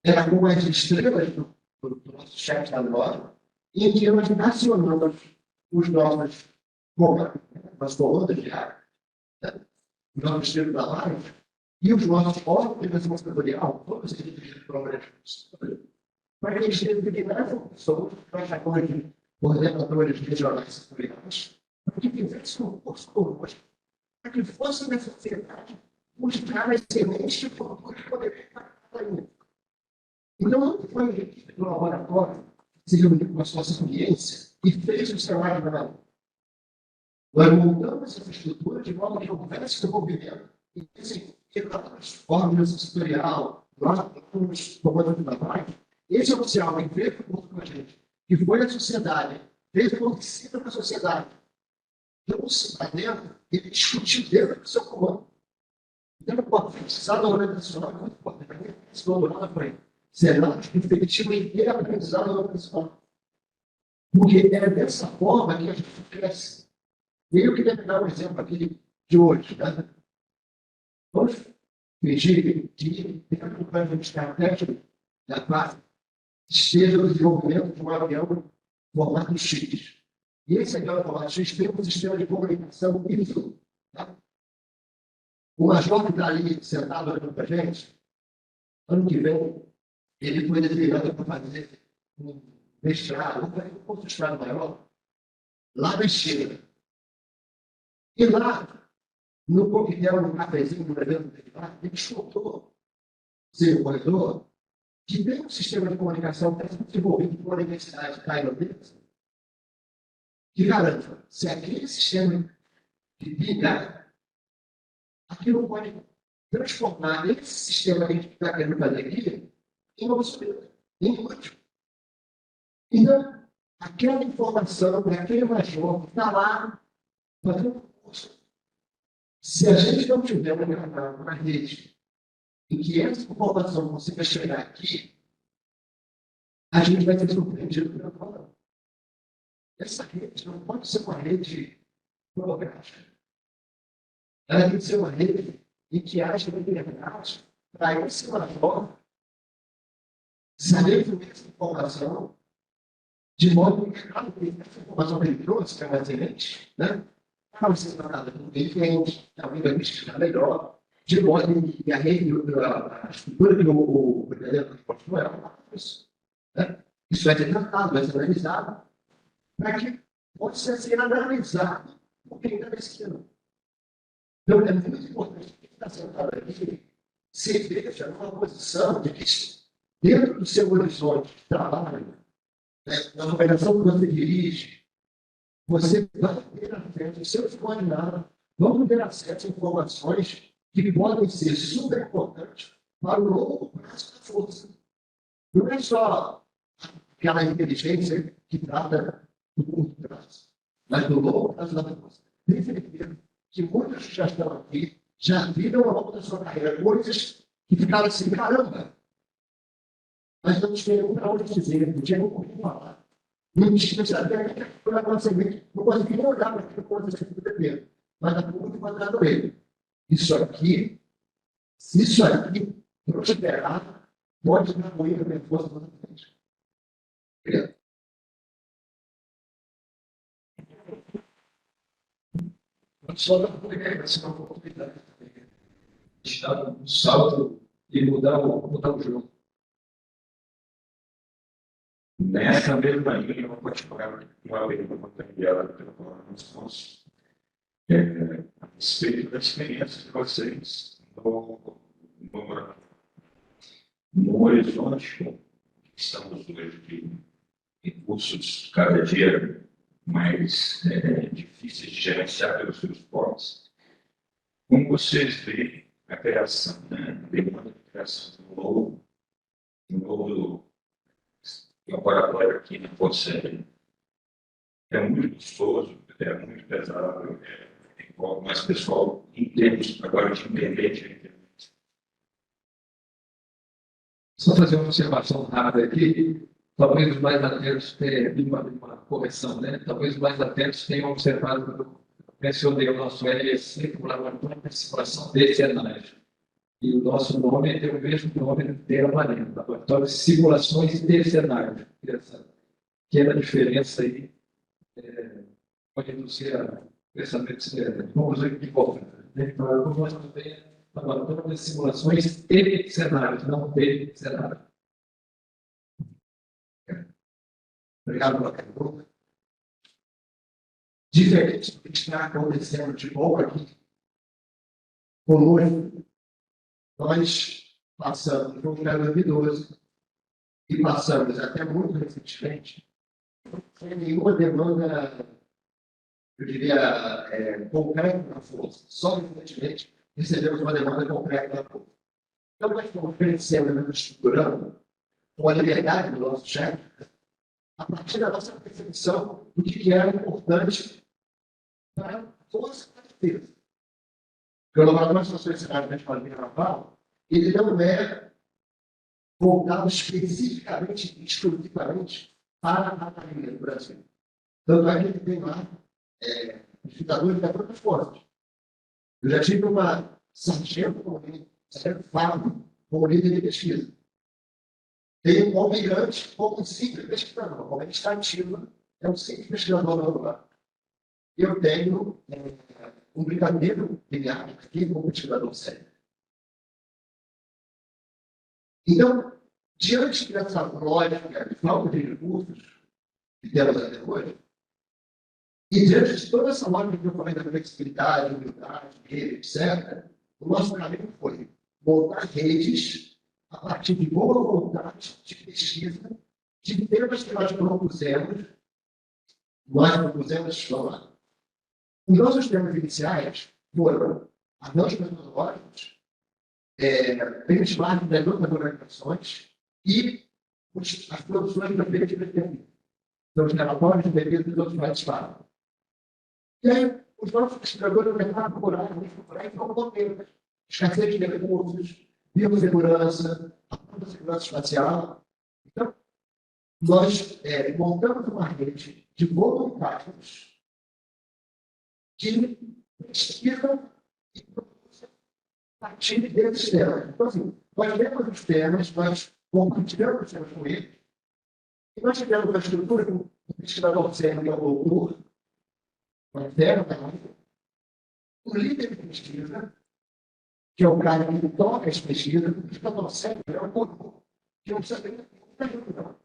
era com as estrelas do nosso chat da Nova, e em que nós nacionamos os nossos colunas de ar, os nossos estrelas da live, e os nossos órgãos setorial, todos eles dirigidos para o para que eles designassem pessoas, trabalhadores, coordenadores regionais setoriais, para que fizessem um curso conosco, para que fosse na sociedade buscar as sementes de futuro que poderiam estar indo. Então, não foi a equipe do laboratório que se reuniu com a sua ciência e fez o trabalho da nós montamos essa estrutura de modo que houvesse desenvolvimento e assim, as órgãos setorial, lá nos comandantes da live, esse oficial que veio com a gente, que foi a sociedade, fez a conhecida para a sociedade, trouxe para dentro, ele discutiu dentro do seu comando. Então, o aprendizado organizacional é muito importante. Esse doutorado foi será efetivo e aprendizado organizacional. Porque é dessa forma que a gente cresce. E eu queria dar um exemplo aqui de hoje. Né? Vamos fingir que dentro do plano estratégico da classe esteja o desenvolvimento de um avião formato X. E esse avião formato X tem um sistema de comunicação ISO. Tá? O major que está ali sentado olhando para a gente, ano que vem, ele foi designado para fazer um mestrado, um curso de mestrado maior, lá na China. E lá, no coquetel, no cafezinho, no evento dele lá, ele escutou, seu corredor, que tem um sistema de comunicação que está desenvolvido por uma universidade tailandesa, que garanta, se aquele sistema de ligar, aquilo pode transformar esse sistema que a gente está querendo fazer aqui em obsoleto, em inútil. Então, aquela informação daquele major que está lá fazendo um curso, se a gente não tiver uma rede em que essa informação consiga chegar aqui, a gente vai ser surpreendido pela palavra. Essa rede não pode ser uma rede burocrática. Ela tem que ser uma rede em que haja liberdade para esse major saber fluir essa informação de modo que essa informação que ele trouxe, que é uma excelente, né? Para você ser tratada com bem cliente, talvez vai ficar melhor, de modo que a rede, a estrutura que o verdadeiro postou é isso. Né? Isso vai ser tratado, vai ser analisado, para que possa ser analisado por quem está pesquisando. Então, é muito importante que está sentado aqui se veja numa posição de que, dentro do seu horizonte de trabalho, né, na operação que você dirige, você vai ter acesso, os seus coordenados vão ter acesso a informações que podem ser super importantes para o longo prazo da força. Não é só aquela inteligência que trata do curto prazo, mas do longo prazo da força. Tenho certeza que muitos que já estão aqui já viram ao longo da sua carreira coisas que ficaram assim, caramba, mas não tinham para onde dizer, não tinham como falar. Não tinha saber por a nossa mente, não conseguia olhar para aquela coisa que eu primeiro, mas a muito mandado ele. Isso aqui, se isso aqui prosperar, pode dar muito bem força para frente. Obrigado.
Só da comunicação, uma oportunidade de dar um salto e mudar o jogo.
Nessa mesma linha, eu vou continuar uma pergunta enviada pelo resposta a respeito da experiência de vocês no horizonte que estamos hoje de recursos cada dia mais difíceis de gerenciar pelos seus portos. Como vocês veem a criação, demanda de criação de um novo laboratório aqui na Pocé? É muito custoso, é muito pesado, envolve mais pessoal em termos agora de internet.
Só fazer uma observação rápida aqui. Talvez os mais atentos tenham uma correção, né? Talvez os mais atentos tenham observado que eu mencionei o nosso LEC como laboratório de simulação de cenários. E o nosso nome tem o mesmo nome do termo, laboratório de simulações de cenários. Essa pequena diferença aí pode induzir a pensamento vamos equivocar. Então, eu gosto também laboratório de simulações de cenários, não de cenários.
Obrigado pela pergunta. Diferente do que está acontecendo de novo aqui conosco, nós passamos no ano 2012 e passamos até muito recentemente sem nenhuma demanda, eu diria, concreta da força. Só recentemente recebemos uma demanda concreta da força. Então, nós estamos crescendo e estruturando com a liberdade do nosso chefe a partir da nossa percepção do que era importante para a força da defesa. Porque o laboratório de situações cenárias de Marinha Naval, ele não é voltado especificamente, exclusivamente para a Marinha do Brasil. Tanto é que ele tem lá visitadores das outras forças. Eu já tive uma sargento Fábio como líder de pesquisa. Tem um almirante como um simples pesquisador, como estativa, é um simples pesquisador no lugar. Eu tenho um brigadeiro de guerra aqui como pesquisador sério. Então, diante dessa lógica de falta de recursos que temos até hoje, e diante de toda essa lógica que eu falei da flexibilidade, humildade, rede, etc., o nosso caminho foi montar redes a partir de boa vontade de pesquisa, de temas que nós propusemos, vamos lá. Os nossos temas iniciais foram avanços metodológicos, benchmark das outras organizações e as produções da frente de defesa. Então, os relatórios de defesa dos outros participaram. E aí, os nossos pesquisadores começaram a procurar como temas. Escassez de recursos, biossegurança, a segurança espacial. Então, nós montamos uma rede de voluntários que pesquisam e produzem a partir desses temas. Então, assim, nós temos os temas, nós compartilhamos os temas com eles, e nós tivemos uma estrutura que o pesquisador serve ao autor, o líder de pesquisa, que é o cara que toca as pesquisas, o pesquisador serve é o autor, que não precisa ter não.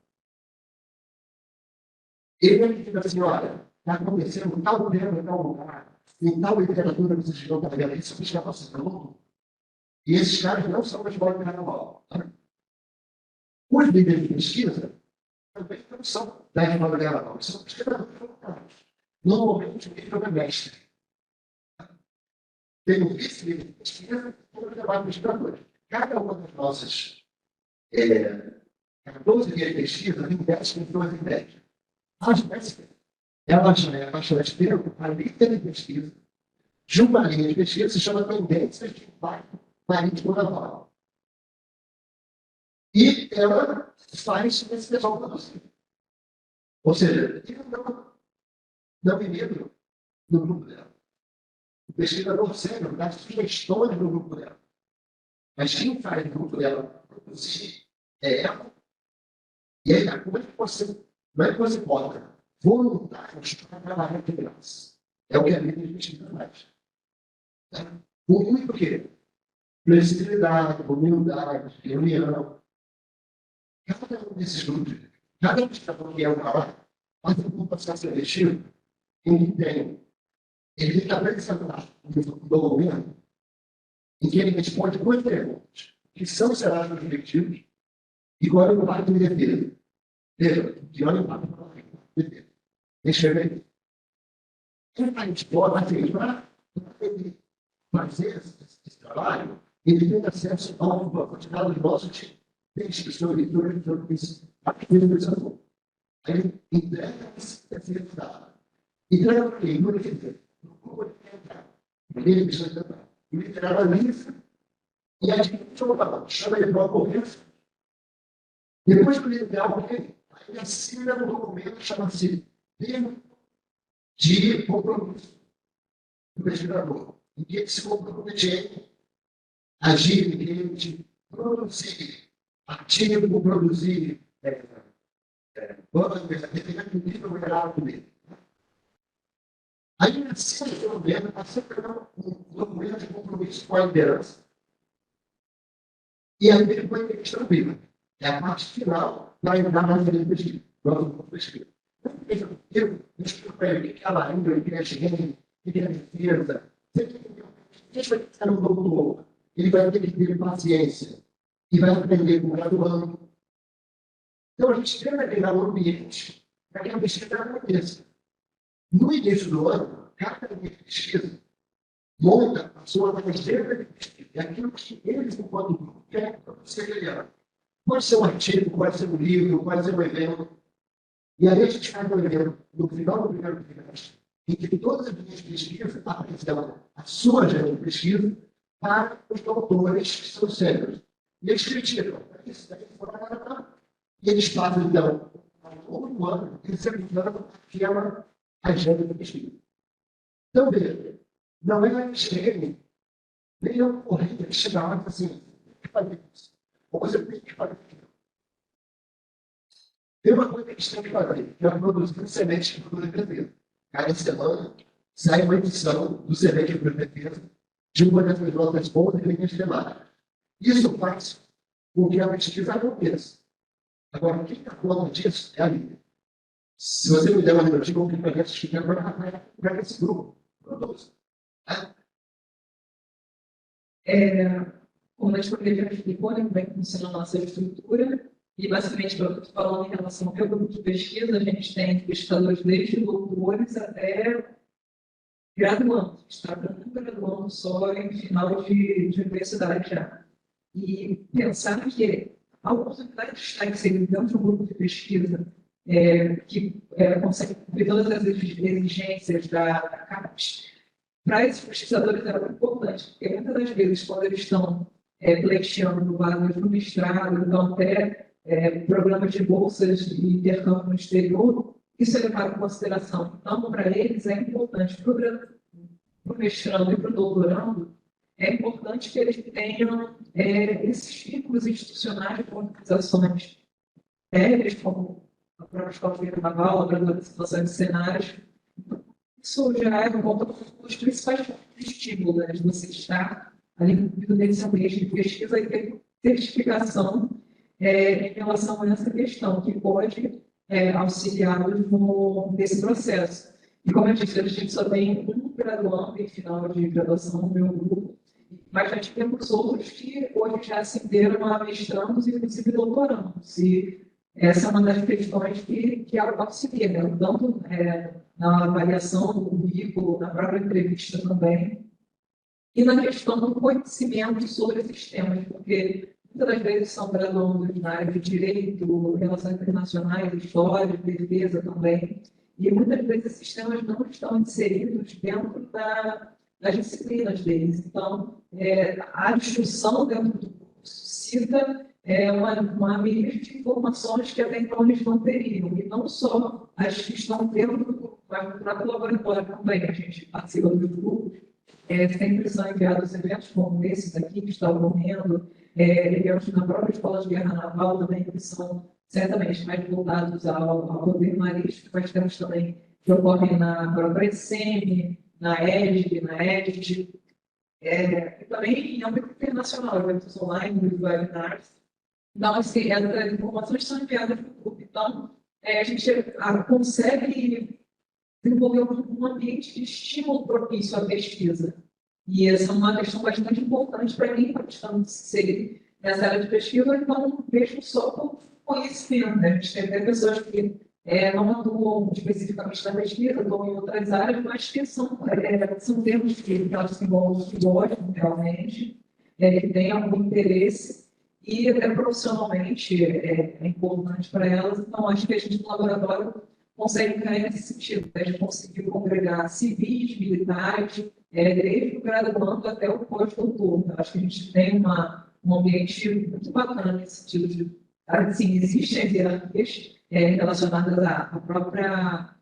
Ele diz assim, olha, está acontecendo tal tema em tal lugar, em tal literatura que vocês estão trabalhando, isso que está passando. E esses caras não são da escola de carnaval. Os líderes de pesquisa também não são da escola de carnaval, são pesquisadores voluntários. Normalmente, ele é o mestre. Tem um vice-líder de pesquisa e um trabalho de pesquisadores. Cada uma das nossas 14 dias de pesquisa investe em 2 ideias. As pesquisas, ela já é bastante tempo a líder de pesquisa de uma linha de pesquisa que se chama Tendências de Impacto Marítimo Naval. E ela faz esse pessoal produzir. Ou seja, eu não me lembro do grupo dela. O pesquisador sério dá sugestões no grupo dela. Mas quem faz no grupo dela produzir é ela. E aí, como é que você pode voluntários para trabalhar de graça? É o que a vida de pesquisa faz. O único que flexibilidade, humildade, reunião. Cada um desses grupos, cada pesquisador que é um trabalho, faz um processo seletivo em que ele está apresentando um documento em que ele responde 2 perguntas, que são cenários objetivos e qual é o impacto de defesa. Veja, que olha o impacto de defesa. Deixa eu ver. A gente pode fazer esse trabalho, ele tem acesso a uma quantidade de nossos textos sobre isso. Aí entrega esse resultado. Entrega para quem? Ele analisa e a gente chama ele para a ocorrência Depois que ele dá alguém, ele assina um documento chama-se termo de compromisso do pesquisador, em que ele se compromete a agir, cliente, produzir artigo, produzir banner, dependendo do nível geral dele. Aí, assim, o governo passa a um documento de compromisso com a liderança. E aí ele foi a questão viva. É a parte final para entrar na frente do pesquisa. Eu explico para ele o que é a língua, o que é a higiene, o que é a defesa. Ele vai estar no doutor, ele vai ter que ter paciência e vai aprender com o graduando. Então, a gente tem que criar um ambiente para que a pesquisa aconteça. No início do ano, cada pesquisa monta a sua agenda de pesquisa. É aquilo que eles, enquanto grupo, querem para você criar. Pode ser um artigo, pode ser um livro, pode ser um evento. E aí a gente faz um evento no final do primeiro trimestre, em que todas as minhas pesquisas apresentam a sua agenda de pesquisa para os autores que são sérios. E eles criticam. E eles fazem, então, ao longo do ano, eles apresentam aquela agenda de pesquisa. Então, veja, não é a higiene, nem a ocorrência que chega lá e fala assim, tem que fazer isso. Ou você tem que fazer aquilo. Tem uma coisa que a gente tem que fazer, que é produzir sementes de cultura de defesa. Cada semana sai uma edição do semente de cultura de defesa de uma das nossas pontas de linhas temáticas. Isso faz com que a pesquisa aconteça. Agora, quem está falando disso é a Lívia. Se você me der uma minutinha, eu vou pegar esse para esse grupo. Produz.
Como a gente já explicou, como é que funciona a nossa estrutura, e basicamente, pelo que eu estou falando em relação ao meu grupo de pesquisa, a gente tem pesquisadores desde doutores até graduandos, está graduando só em final de universidade já. E pensar que a oportunidade de estar inserido dentro de um grupo de pesquisa que consegue cumprir todas as exigências da CAPES, para esses pesquisadores é muito importante, porque muitas das vezes, quando eles estão pleiteando vagas no mestrado, então até programas de bolsas de intercâmbio no exterior, isso é levado em consideração. Então, para eles é importante, para o mestrando e para o doutorando, é importante que eles tenham esses vínculos institucionais com organizações sérias, como a própria Escola de Naval, a Graduação de Situações de Cenários. Isso já é um dos principais estímulos de você estar ali envolvido nesse ambiente de pesquisa e ter certificação em relação a essa questão, que pode auxiliá-los nesse processo. E como eu disse, a gente só tem um graduando em final de graduação no meu grupo, mas já tivemos outros que hoje já ascenderam a mestrandos e, inclusive, doutorandos. E essa é uma das questões que auxilia, né? Tanto na avaliação do currículo, na própria entrevista também, e na questão do conhecimento sobre esses temas, porque muitas das vezes são graduandos na área de direito, relações internacionais, história, defesa também, e muitas vezes esses temas não estão inseridos dentro das disciplinas deles. Então, a discussão dentro do curso cita uma mídia de informações que até então eles não teriam, e não só as que estão dentro do grupo, mas no próprio laboratório também. A gente participa dos grupos, sempre são enviados eventos como esses aqui que estão ocorrendo, eventos na própria Escola de Guerra Naval também, que são certamente mais voltados ao poder marítimo, mas temos também que ocorrem na própria ECM, na EDG, na EDG, e também em âmbito internacional, eventos online, webinars. Então, assim, essas informações são enviadas para o grupo. Então, a gente consegue desenvolver um ambiente de estímulo propício à pesquisa. E essa é uma questão bastante importante para quem está buscando se inserir nessa área de pesquisa, então, mesmo só com conhecimento. Né? A gente tem até pessoas que não atuam especificamente na pesquisa, atuam em outras áreas, mas que são termos que elas se envolvem, que gostam realmente, que têm algum interesse, e até profissionalmente é importante para elas. Então, acho que a gente no laboratório consegue ganhar nesse sentido. A gente conseguiu congregar civis, militares, desde o graduando até o pós-doutor. Acho que a gente tem um ambiente muito bacana nesse sentido de assim, existem hierarquias relacionadas à própria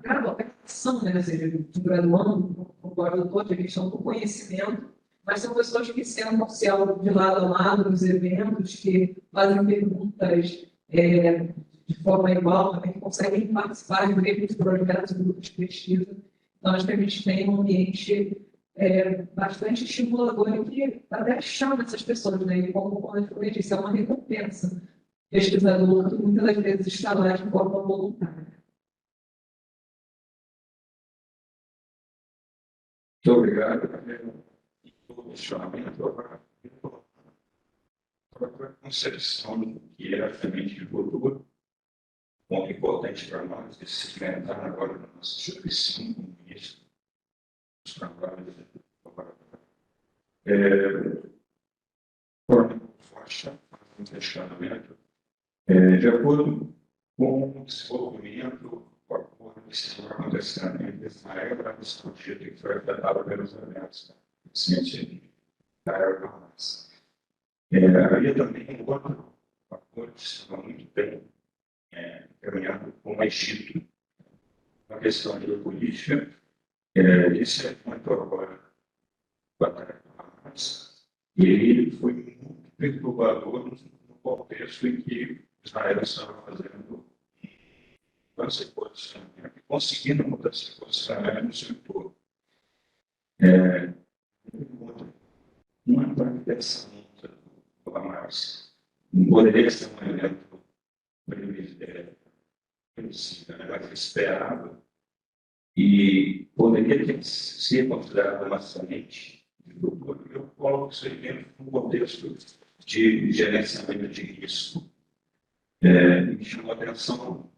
graduação, né? Ou seja, de graduando, concordo toda a questão do conhecimento, mas são pessoas que sentam se de lado a lado nos eventos, que fazem perguntas de forma igual, também que conseguem participar de mesmos projetos, grupos de pesquisa. Então, acho que a gente tem um ambiente bastante estimulador e que até chama essas pessoas, né? E como eu disse, é uma recompensa. Pesquisador que muitas das vezes está lá de forma voluntária.
Muito obrigado pelo questionamento. A própria concepção que é a semente de futuro, ponto importante para nós, que se experimentar agora na nossa instituição, como ministro dos trabalhos, torna forte um questionamento de acordo com o desenvolvimento que está acontecendo em Israel, para discutir que foi afetado pelos eventos científicos da era Hamas. Havia também um outro acordo que estava muito bem caminhado com o Egito, uma questão geopolítica. Isso é muito agora para Hamas, e ele foi muito perturbador no contexto em que Israel estava fazendo esse posicionamento, conseguindo mudar esse posicionamento no seu entorno. Uma proteção do Hamas poderia ser um elemento mais esperado e poderia ter ser considerado uma semente de futuro. Eu coloco isso aí dentro de um contexto de gerenciamento de risco. Me chamou a atenção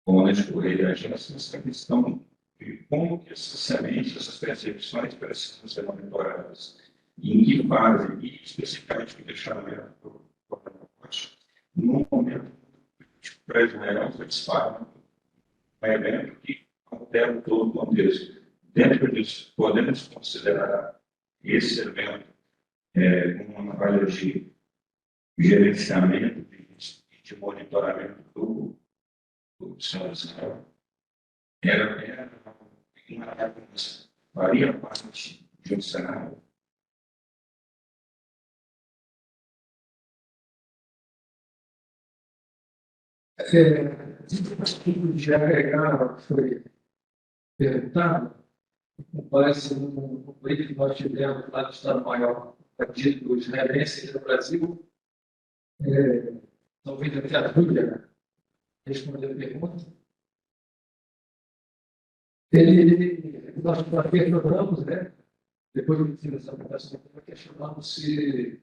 como a gente correria essa questão de como que essas sementes, essas percepções precisam ser monitoradas, e em que fase, e especificamente o deixamento do pacote, no momento para Israel foi disparado um evento que altera todo o contexto. Dentro disso, podemos considerar esse evento como uma falha de gerenciamento e de monitoramento do senhor Israel. Era uma época que faria parte de um cenário.
De agregar, foi perguntado, parece no pleito que nós tivemos lá no Estado-Maior, partido israelense no Brasil, talvez até a Júlia responder a pergunta. Nós questionamos, né? Depois de ter essa apresentação, questionamos se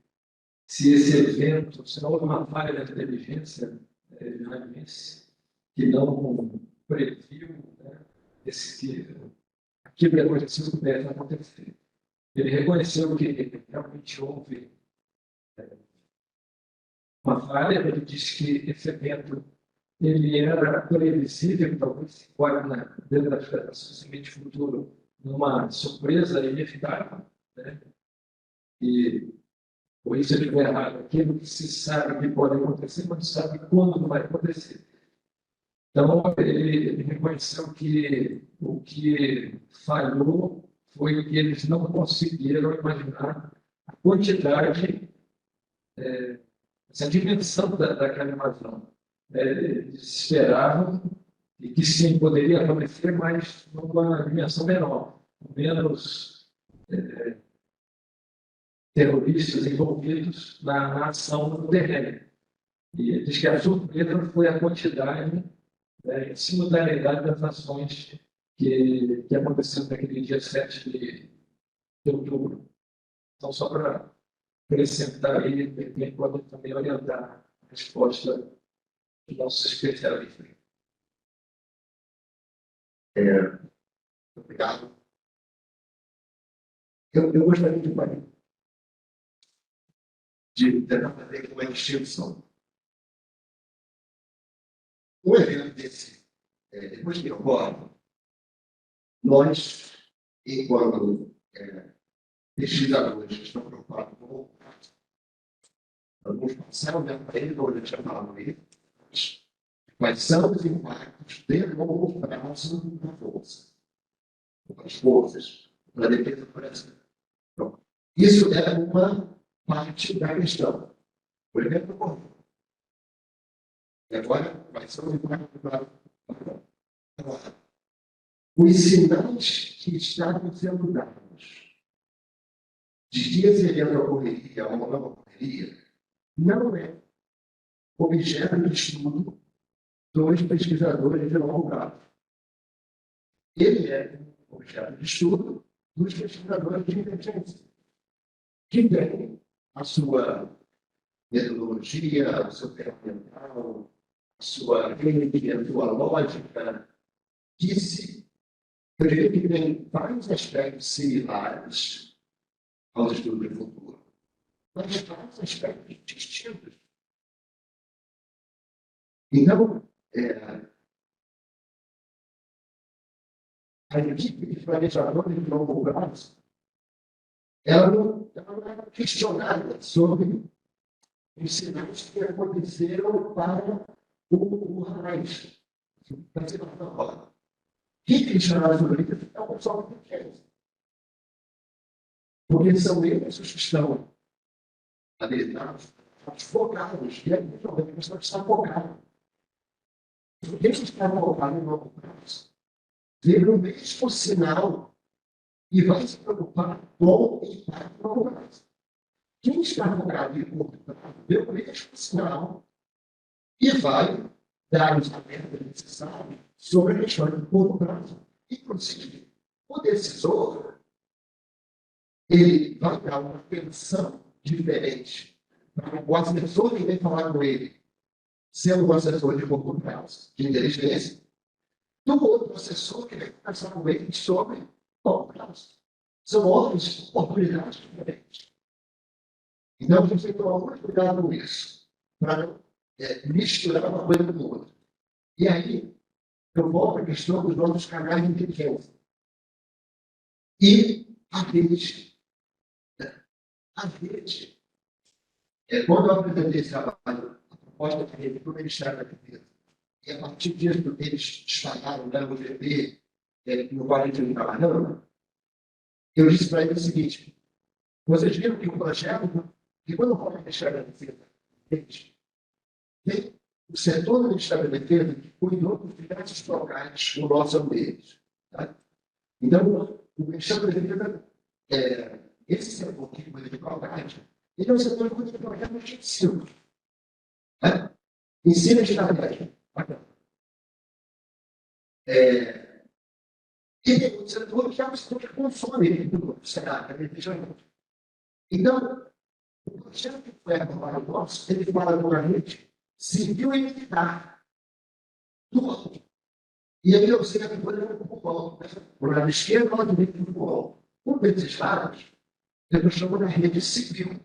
esse evento, se não houve uma falha da inteligência israelense que não previu, né, aquilo que aconteceu que deve acontecer. Ele reconheceu que realmente houve uma falha, ele disse que esse evento ele era previsível, talvez se enquadre dentro da Federação de Futuro numa surpresa inevitável, né? E por isso ele foi errado. Aquilo que se sabe que pode acontecer, mas não sabe quando vai acontecer. Então, ele reconheceu que o que falhou foi que eles não conseguiram imaginar a quantidade, essa dimensão daquela invasão. Eles esperavam e que sim, poderia acontecer, mas numa dimensão menor, com menos terroristas envolvidos na ação do terreno. E diz que a surpresa foi a quantidade, em simultaneidade das ações que aconteceram naquele dia 7 de outubro. Então, só para acrescentar aí, ele pode também orientar a resposta dos nossos especialistas.
Obrigado. Eu gostaria de tentar fazer aqui uma distinção. Um evento desse, depois que ocorre, nós, enquanto pesquisadores que estão preocupados com Alguns passaram de aprender, ou já falaram isso. Quais são os impactos de longo prazo na força? As forças, na defesa do Brasil. Então, isso é uma parte da questão. Por exemplo, e agora, quais são os impactos para agora? Os sinais que estavam sendo dados de que esse evento ocorreria ou não ocorreria, não é objeto de estudo dos pesquisadores de longo prazo. Ele é objeto de estudo dos pesquisadores de inteligência, que têm a sua metodologia, o seu ferramental, a sua lógica, que se prevê que tem vários aspectos similares aos estudos do futuro, mas vários aspectos distintos. Então, a equipe de planejadores de longo prazo, ela não era questionada sobre os sinais que aconteceram para o RAIS, para ser uma roda. Quem questionava sobre isso é o pessoal que quer. Porque são eles os que estão habilitados, focados, e aí a pessoa está focada. Eles estão focados no longo prazo, vê o mesmo sinal e vai se preocupar com o impacto no longo prazo. Quem está focado em curto prazo vê o mesmo sinal e vai dar os alertas necessários sobre a questão do curto prazo. Inclusive, o decisor ele vai dar uma atenção diferente para o assessor que vem falar com ele, sendo um assessor de curto prazo, de inteligência, do outro assessor que vem conversar com ele sobre longo prazo. São outras oportunidades diferentes. Então, você tem que tomar muito cuidado com isso, para não misturar uma coisa com outra. E aí, eu volto à questão dos nossos canais de inteligência. E a rede. A rede. Quando eu apresentei esse trabalho, a proposta da rede para o Ministério da Defesa, e a partir disso, eles espalharam o GP, no qual a gente vem trabalhando, eu disse para eles o seguinte: vocês viram que o projeto, que quando eu falo do Ministério da Defesa, tem o setor do Ministério da Defesa que cuidou de diversos locais no nosso ambiente. Tá? Então, o Ministério da Defesa, esse setor que cuida de locais, ele é um setor que cuida de projetos de ensino. Tá? Ensino de estratégia. E tem um setor que é um setor que consome recursos. Então, o projeto que foi aprovado nosso, ele fala com a rede civil e militar. Tudo. E aí eu sei que a coisa é um pouco por lado esquerdo, lado direito do futebol. Um desses lados, eu chamo da rede civil,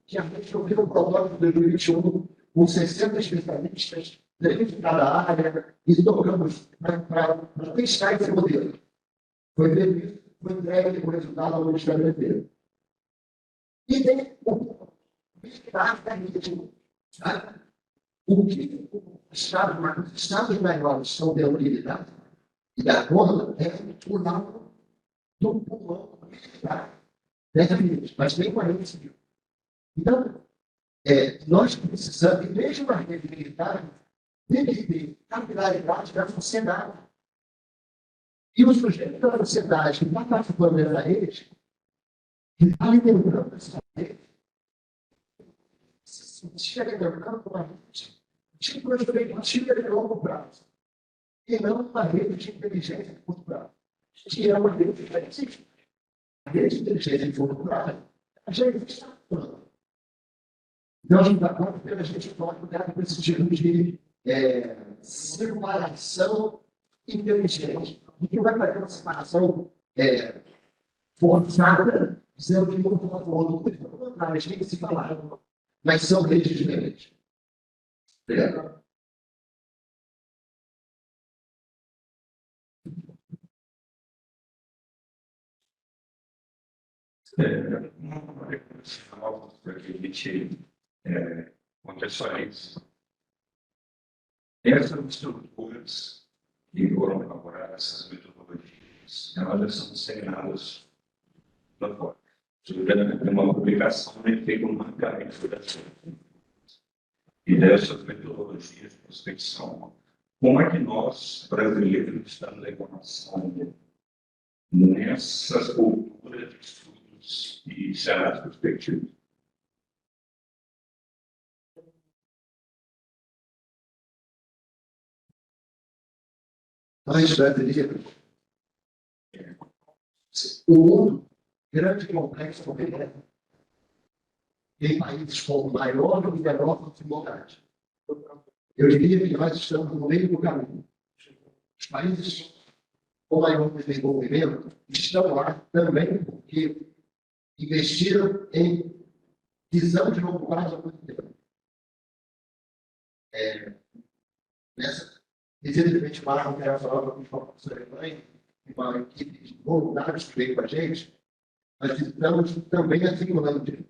que a gente ouviu um protocolo de 2021 com 60 especialistas dentro de cada área, e tocamos para testar esse modelo. Foi previsto, foi entregue o resultado ao Ministério da Defesa. E tem o militar da rede. O que os estados maiores são de utilidade e da conta é o lado do pulmão militar dessa rede, mas nem com a rede civil. Então, nós precisamos, e mesmo na rede militar, tem que ter capilaridade da sociedade. E o sujeito da sociedade que está participando dessa rede, que está alimentando essa rede, se sentir alimentando uma rede de perspectiva de longo prazo, e não uma rede de inteligência de curto prazo, que é uma rede específica. A rede de inteligência de curto prazo, a gente está falando. Então, a gente pode cuidar com esse tipo de separação inteligente, e que vai fazer uma separação forçada, dizendo que um fala com o outro, mas tem que se falar, mas são redes diferentes. Obrigado.
Para que a gente contextualiza. Essas estruturas que foram elaboradas, essas metodologias, elas já são disseminadas lá fora. Se tiver uma publicação, ele fica um mapeamento e dessas metodologias de prospecção. Como é que nós, brasileiros, estamos evoluindo nessas culturas de estudos e cenários prospectivos?
Nós brasileiros, o mundo grande e complexo como ele é, tem países com maior e menor desigualdade. Eu diria que nós estamos no meio do caminho. Os países com maior desenvolvimento estão lá também porque investiram em visão de longo prazo há muito tempo. Recentemente, Marco, que era falar com o professor Alemanha, uma equipe de voluntários que veio com a gente, nós visitamos também a Finlândia.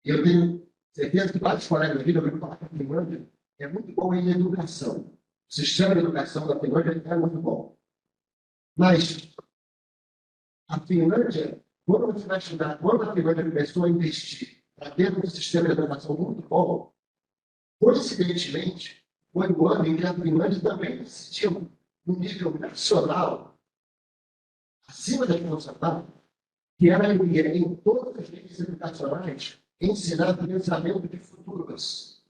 E eu tenho certeza que vários colegas viram que falar que a Finlândia é muito bom em educação. O sistema de educação da Finlândia é muito bom. Mas a Finlândia, quando você vai estudar, quando a Finlândia começou a investir para dentro do sistema de educação muito bom, coincidentemente, foi o ano em que a Finlândia também decidiu, no nível nacional, acima da nacional, que ela iria, em todas as leis educacionais, ensinar pensamento de futuros.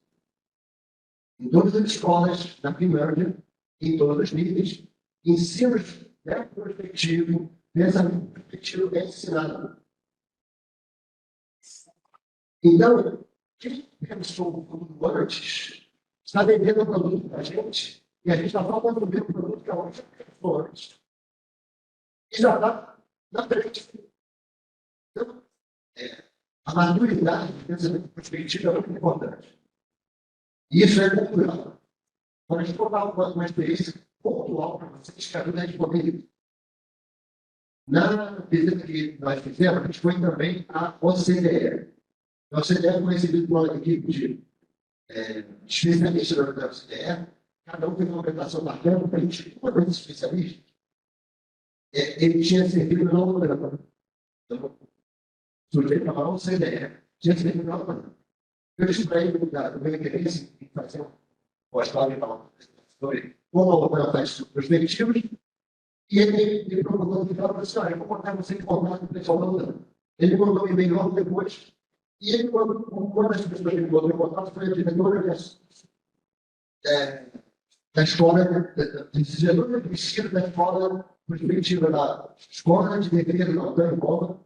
Em todas as escolas da Finlândia, em todos os níveis, ensinos prospectivo, pensamento prospectivo é ensinado. Então, quem pensou o produto antes está vendendo o produto para a gente e a gente está só construindo o produto que a outra pensou antes. E já está na frente. Então, a maturidade do pensamento prospectivo é muito importante. E isso é cultural. Quando a gente for dar uma experiência pontual para vocês, que ajuda a responder. Na visita que nós fizemos, a gente foi também à OCDE. A OCDE é conhecida por uma equipe de especialistas da OCDE. Cada um tem uma orientação bacana para a gente, uma vez especialista. Ele tinha servido na OCDE. Então, sujeito para a OCDE, tinha servido na OCDE. Eu disse para ele, do meu interesse em fazer uma história sobre como aumentar os perspectivos, e ele me procurou de falar para a senhora, eu vou botar você em contato com o pessoal da UNAM. Ele mandou um e-mail logo depois, e ele, quando as pessoas me botou em contato, foi a diretora da escola, diretora de ensino da escola, perspectiva da Escola de Defesa da UNAM,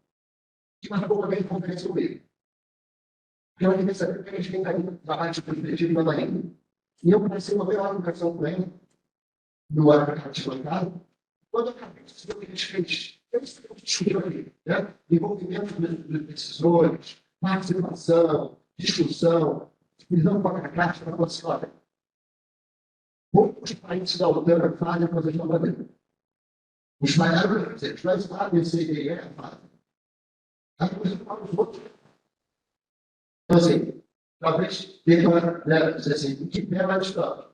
que marcou uma vez conferência comigo. Porque ela queria saber o que a gente tem aí no trabalho de perspectiva na Marinha. E eu comecei uma melhor educação com ele, no ano que eu tinha bancado. Quando eu acabei de ver o que a gente fez, eu discutiu ali, né? Envolvimento dos decisores, participação, discussão, visão para a caixa, para a senhora. Poucos países da OTAN fazem a coisa de uma maneira. Os países fazem esse IDE, fazem. A coisa para os outros. Então, assim, talvez tenha uma, dizer assim, que pé nós estamos?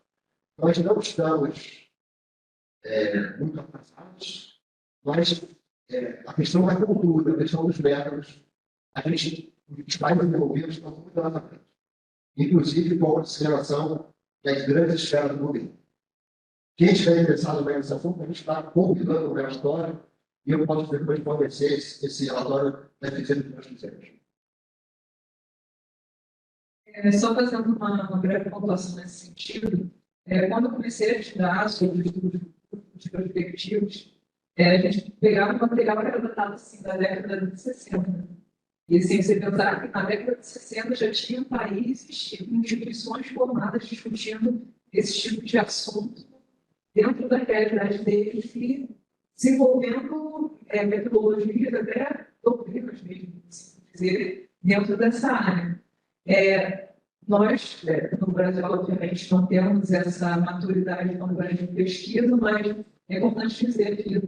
Nós não estamos muito atrasados, mas a questão da cultura, a questão dos métodos, os países envolvidos estão muito lá na frente. Inclusive com a consideração das grandes esferas do governo. Quem estiver interessado na organização, a gente está convidando o relatório e eu posso depois fornecer esse relatório da defesa que nós fizemos.
Só fazendo uma breve pontuação nesse sentido, quando eu comecei a estudar sobre estudos de perspectivos, a gente pegava um material que era datado assim, da década de 60. E assim, você pensar que na década de 60 já tinha países, instituições formadas discutindo esse tipo de assunto dentro da realidade deles e desenvolvendo metodologias, até doutrinas mesmo, assim dizer, dentro dessa área. Nós, no Brasil, obviamente, não temos essa maturidade no Brasil de pesquisa, mas é importante dizer que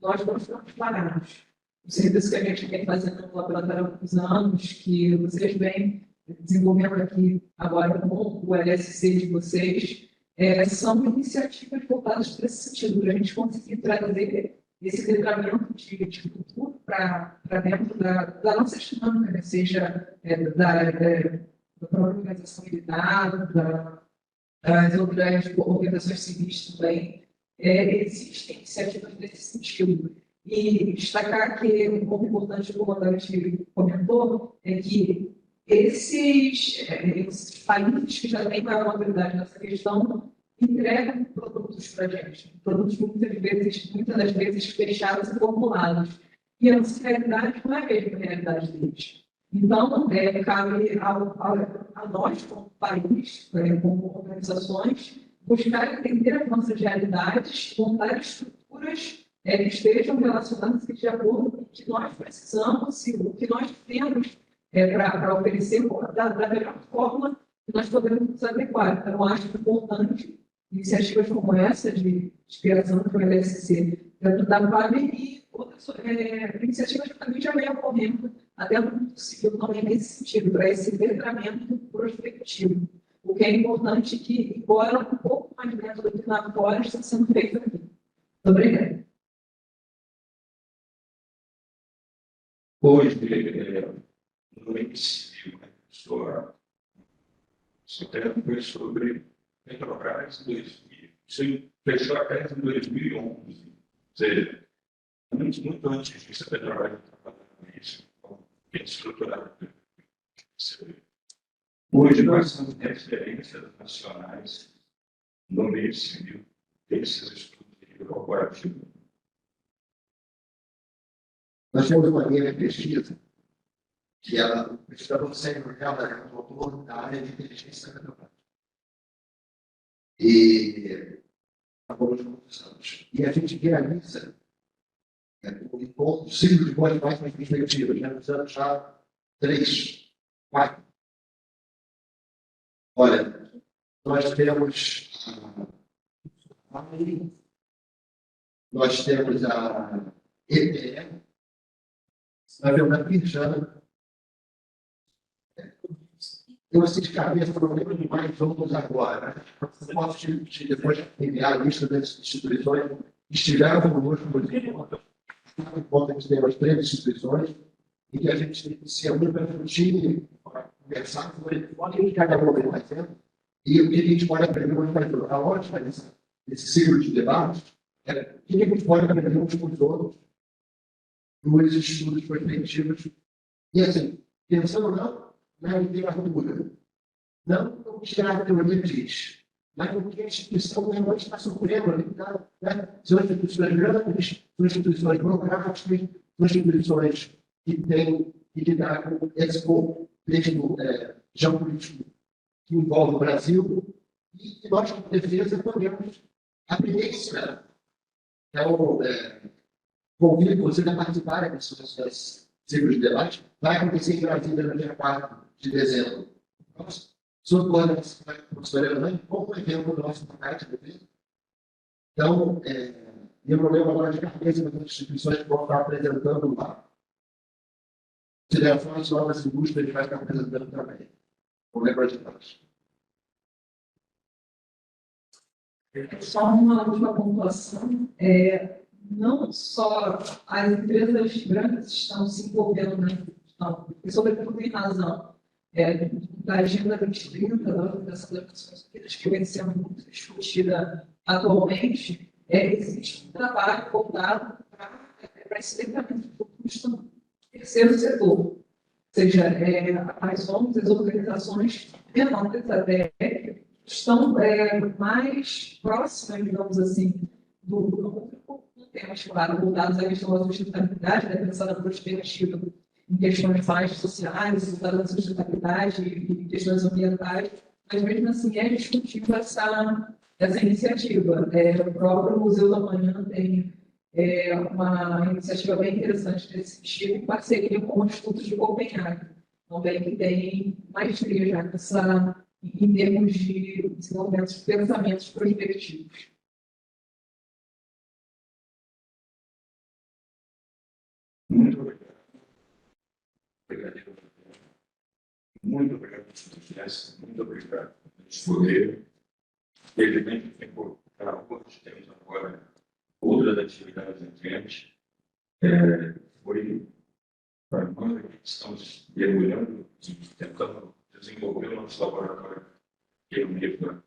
nós não estamos parados. O serviço que a gente vem fazendo no laboratório há alguns anos, que vocês vêm desenvolvendo aqui agora com o LSC de vocês, são iniciativas voltadas para esse sentido, para a gente conseguir trazer esse letramento de cultura para dentro da nossa dinâmica, né? Seja da própria organização militar, das outras organizações civis também. Existem iniciativas nesse sentido. E destacar que um ponto importante que o comandante comentou é que esses países que já têm maior maturidade nessa questão entregam produtos para a gente, produtos muitas das vezes fechados e formulados. E a nossa realidade não é a mesma realidade deles. Então, cabe a nós, como país, como organizações, buscar entender as nossas realidades, montar estruturas que estejam relacionadas de acordo com o que nós precisamos e o que nós temos para oferecer da melhor forma que nós podemos nos adequar. Então, acho importante iniciativas como essa de criação do LSC dentro da PAB e outras iniciativas que também já vem ocorrendo até o possível também nesse sentido, para esse letramento prospectivo. O que é importante que, embora um pouco mais dentro do que lá fora, está sendo feito aqui. Muito obrigada.
Hoje, no início, sua tese foi sobre Petrobras em 2000. Você fechou a tese em 2011. Ou seja, muito antes disso, a Petrobras trabalhava nisso, que é estruturado. Hoje, nós somos referências nacionais no meio civil desses estudos corporativos.
Nós temos uma linha de pesquisa que ela está sendo ela um autor da área de inteligência da e alguns anos. E a gente realiza um ciclo de boas mais perspectivas, realizando já 3, 4. Olha, nós temos a EPE, na verdade, Pirjana. Eu, assim, de cabeça, não lembro demais, vamos agora. Eu posso depois enviar a lista das instituições que estiveram conosco no dia. Enquanto a gente tem as 3 instituições, e que a gente se abriu para discutir, conversar sobre o que cada uma vem fazendo e o que a gente pode aprender com a lógica desse ciclo de debate, o que a gente pode aprender uns com os outros nos estudos prospectivos. E assim, pensando não na literatura, não no que a teoria diz, mas no que a instituição realmente está sofrendo. São instituições grandes, são instituições burocráticas, são instituições que têm que lidar com esse contexto geopolítico que envolve o Brasil e que nós, como defesa, podemos aprender a ensinar. Então, convido você a participar desse ciclo de debate. Vai acontecer em Brasília no dia 4 de dezembro. Sob o da professora Elaine, como evento do nosso debate de defesa. Então, eu problema agora de cabeça das instituições que vão estar apresentando lá. Considerações novas indústrias, ele vai estar apresentando também. Como é que nós?
Só uma última pontuação. Não só as empresas grandes estão se envolvendo na questão, e sobretudo tem razão, da Agenda 2030, da Organização das Nações Unidas, que vem sendo muito discutida atualmente, existe um trabalho voltado para esse letramento do custo do terceiro setor. Ou seja, as ONGs, as organizações menores até, estão mais próximas, digamos assim, do público, temas, claro, voltados à questão da sustentabilidade, pensando na perspectiva em questões mais sociais, voltadas à sustentabilidade e questões ambientais, mas mesmo assim é discutível essa iniciativa. O próprio Museu da Manhã tem uma iniciativa bem interessante nesse sentido, em parceria com o Instituto de Copenhague, também que tem maestria já em termos de desenvolvimento de pensamentos prospectivos.
Muito obrigado. Obrigado. Muito obrigado por sua confiança, muito obrigado por escolher. Evidente que para hoje temos agora outras atividades em frente. Foi para nós que estamos mergulhando e tentando desenvolver o nosso laboratório pioneiro.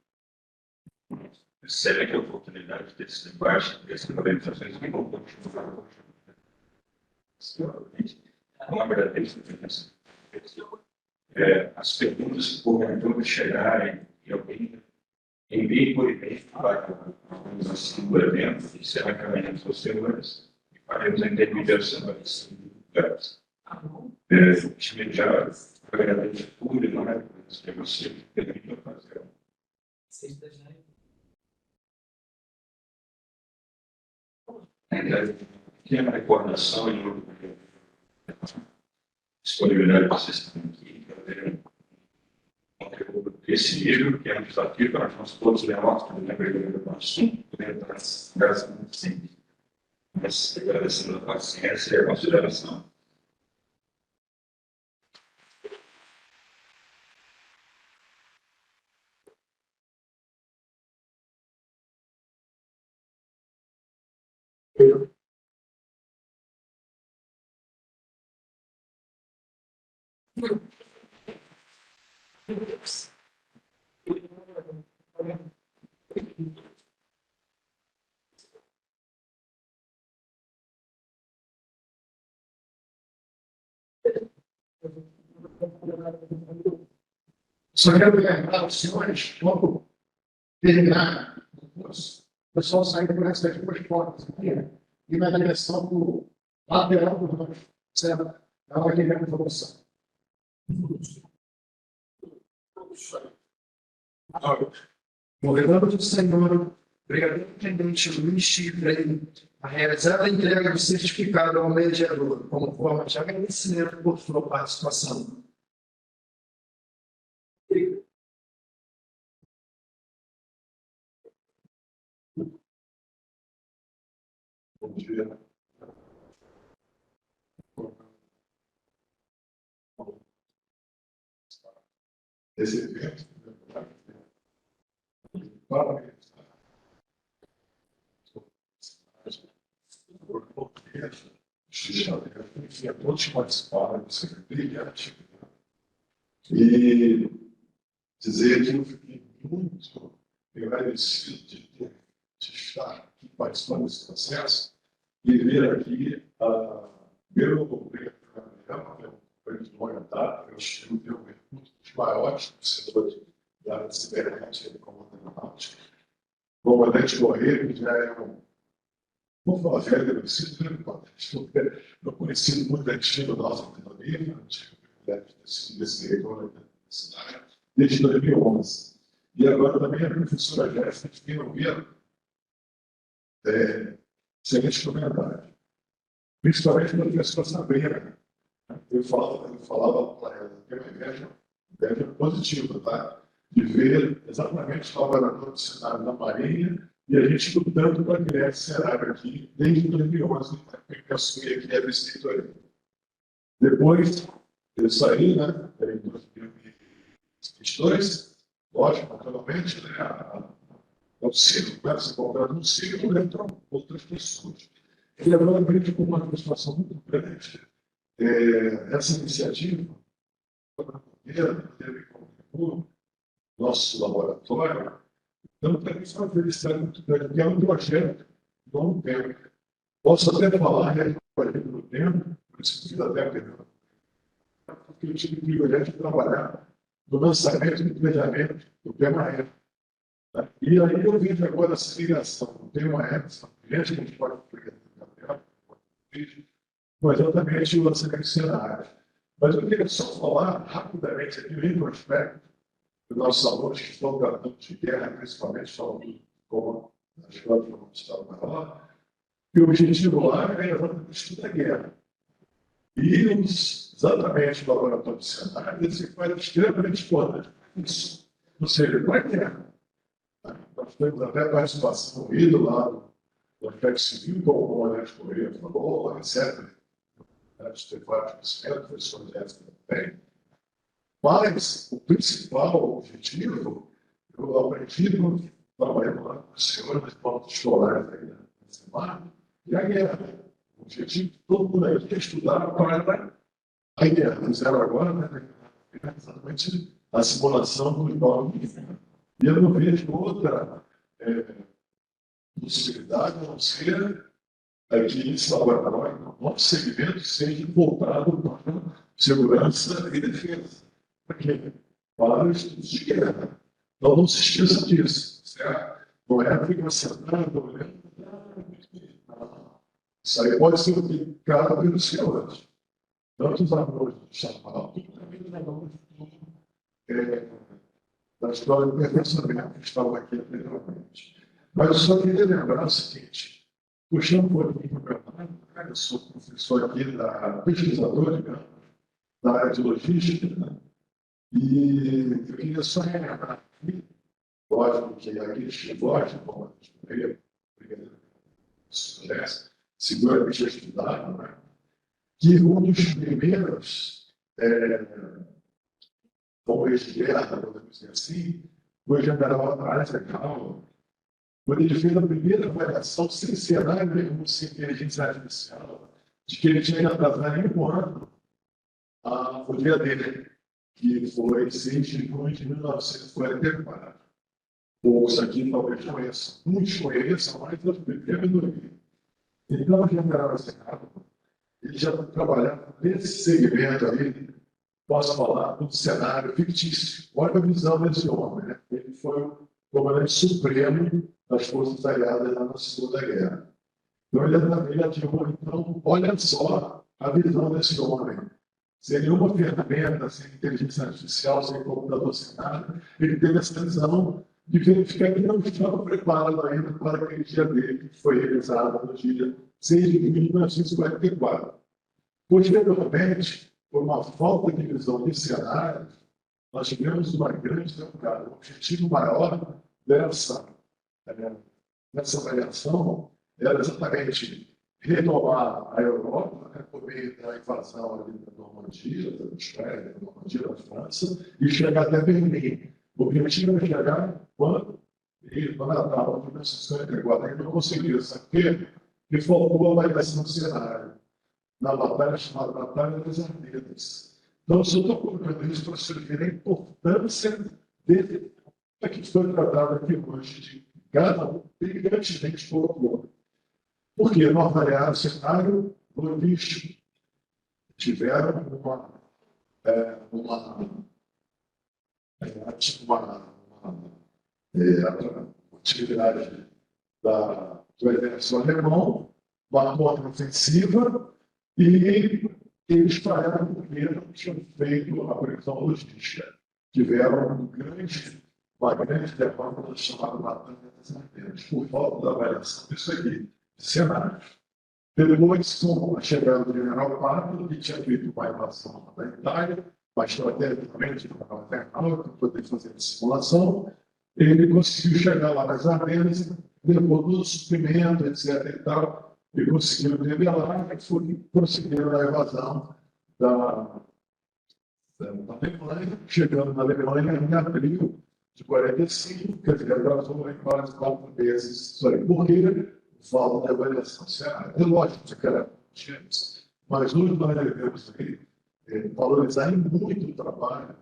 Excelente oportunidade desse debate, dessas apresentações que vão continuar. Uma agradeço a presença. As perguntas que porventura chegarem e alguém envie por e-mail para a organização do evento, e será encaminhado aos senhores, e faremos a intermediação das lugares. Já agradeço a tudo e maravilhoso que você permitiu fazer. Pequena recordação e disponibilidade para vocês que estão aqui, para verem esse livro, que é um desafio para nós todos levarmos para o assunto, graças a Deus, sim. Mas agradecendo a paciência e a consideração.
Só quero lembrar os senhores, quando terminar o curso, o pessoal sai por essas duas portas aqui, e na direção do lateral do rancho, certo? É uma linha de evolução. Movimento do Senhor, obrigado, intendente Luiz Chifre, a realizar a entrega do certificado ao mediador, como forma de agradecimento por sua participação.
Bom dia. Esse evento, enfim, todos participaram, isso é brilhante. E dizer que eu fiquei muito agradecido de estar aqui participando desse processo e ver aqui meu de orientar, eu acho que eu tenho um dos maiores professores da área de cibernética e comandante. O comandante Correia, que já é vou falar velho, eu conheci muito antigo da nossa autonomia, eu tive o privilégio de ter sido esse reitor da universidade desde 2011. E agora também a professora Jéssica, que quem não via, excelente comentário. Principalmente a professora Sabrina. Eu falava para ela, tem uma inveja positiva, tá? De ver exatamente o laboratório de cenário da Marinha e a gente lutando para criar esse cenário aqui desde 2011, que eu assumi aqui a vice-reitoria. Depois, eu saí, né, em 2022, lógico, naturalmente, né, o ciclo começa a comprar um ciclo, entram outras pessoas. E agora eu vejo com uma frustração muito grande essa iniciativa, teve como nosso laboratório, então tem uma felicidade muito grande, porque é um projeto longo tempo. Posso até falar, né, do tempo, por isso que até porque eu tive o privilégio de trabalhar no lançamento e no planejamento do PMAE. E aí eu vejo agora essa ligação, tem uma época, a gente pode mas exatamente o lançamento de cenário. Mas eu queria só falar rapidamente aqui, no aspecto dos nossos alunos que estão tratando de guerra, principalmente falando como a escola de um estado maior, que o objetivo lá é exatamente o estudo da guerra. E exatamente o laboratório de cenário, ele faz extremamente importante isso. Ou seja, não é guerra. Nós temos até a participação do ídolo lá do aspecto civil, como o comandante Correia falou, etc. De ter vários conhecimentos, professores também.
Mas o principal objetivo, eu aprendi trabalhando lá com o senhor nas pautas escolares aí na semana, e a guerra. O objetivo de todo mundo aí é estudar para a guerra. Fizeram agora, né? Exatamente a simulação do Igual. E eu não vejo outra possibilidade a não ser que esse laboratório, no nosso segmento, seja voltado para segurança e defesa. Porque para estudos de guerra. Então não se esqueça disso. Certo? Não é ficar sentado olhando. Isso aí pode ser aplicado pelos senhores. Tanto os alunos do Chaval, como também os alunos da história do aperfeiçoamento que estavam aqui anteriormente. Mas eu só queria lembrar o seguinte, puxando um pouquinho para o meu lado, eu sou professor aqui, pesquisador, digamos, da área de logística, né? E eu queria só relembrar aqui, lógico que aqueles que gostam, como a gente seguramente estudaram, né? Que um dos primeiros homens de guerra, podemos dizer assim, foi o general Eisenhower, quando ele fez a primeira avaliação sem cenário nenhum, sem inteligência artificial, de que ele tinha que atrasar em um ano o dia dele, que foi 6 de junho de 1944. Poucos aqui talvez conheçam, muitos conheçam, mas eu fiquei a minoria. Então, o general Eisenhower, ele já trabalhava nesse segmento aí, posso falar, do cenário fictício. Olha a visão desse homem, né? Ele foi o comandante supremo das Forças Aliadas na Segunda Guerra. Então, ele ativou, então, olha só a visão desse homem. Sem nenhuma ferramenta, sem inteligência artificial, sem computador, sem nada, ele teve essa visão de verificar que não estava preparado ainda para aquele dia dele, que foi realizado no dia 6 de 1944. Posteriormente, por uma falta de visão de cenário, nós tivemos uma grande derrocada. O objetivo maior dessa avaliação era exatamente retomar a Europa, né, por meio da invasão ali da Normandia, da Espanha, da Normandia da França, e chegar até Berlim. O objetivo era chegar quando? No Natal de 1944. Ainda não conseguiu, sabe por quê? Porque faltou a avaliação do cenário. Na batalha chamada Batalha das Ardennes. Então, eu só estou colocando isso para você ver a importância dele que foi tratado aqui hoje, de cada um brilhantemente colocou. Porque no avaliar o cenário logístico, tiveram uma atividade do exército alemão, uma contra-ofensiva, e eles pararam porque não tinham feito a previsão logística. Tiveram uma grande derrota chamada Batalha das Ardennes, por falta da avaliação disso aqui, de cenários. Depois, com a chegada do general Pablo, que tinha feito uma invasão da Itália, mas estrategicamente para poder fazer a simulação, ele conseguiu chegar lá nas Ardennes, levou todo o suprimento, etc. e tal, e conseguiu revelar que foi prosseguindo a evasão da Alemanha, chegando na Alemanha em abril de 45, quer dizer, atrasou em quase 4 meses. Por quê? Falta de avaliação. É lógico que era mas hoje nós devemos valorizar muito o trabalho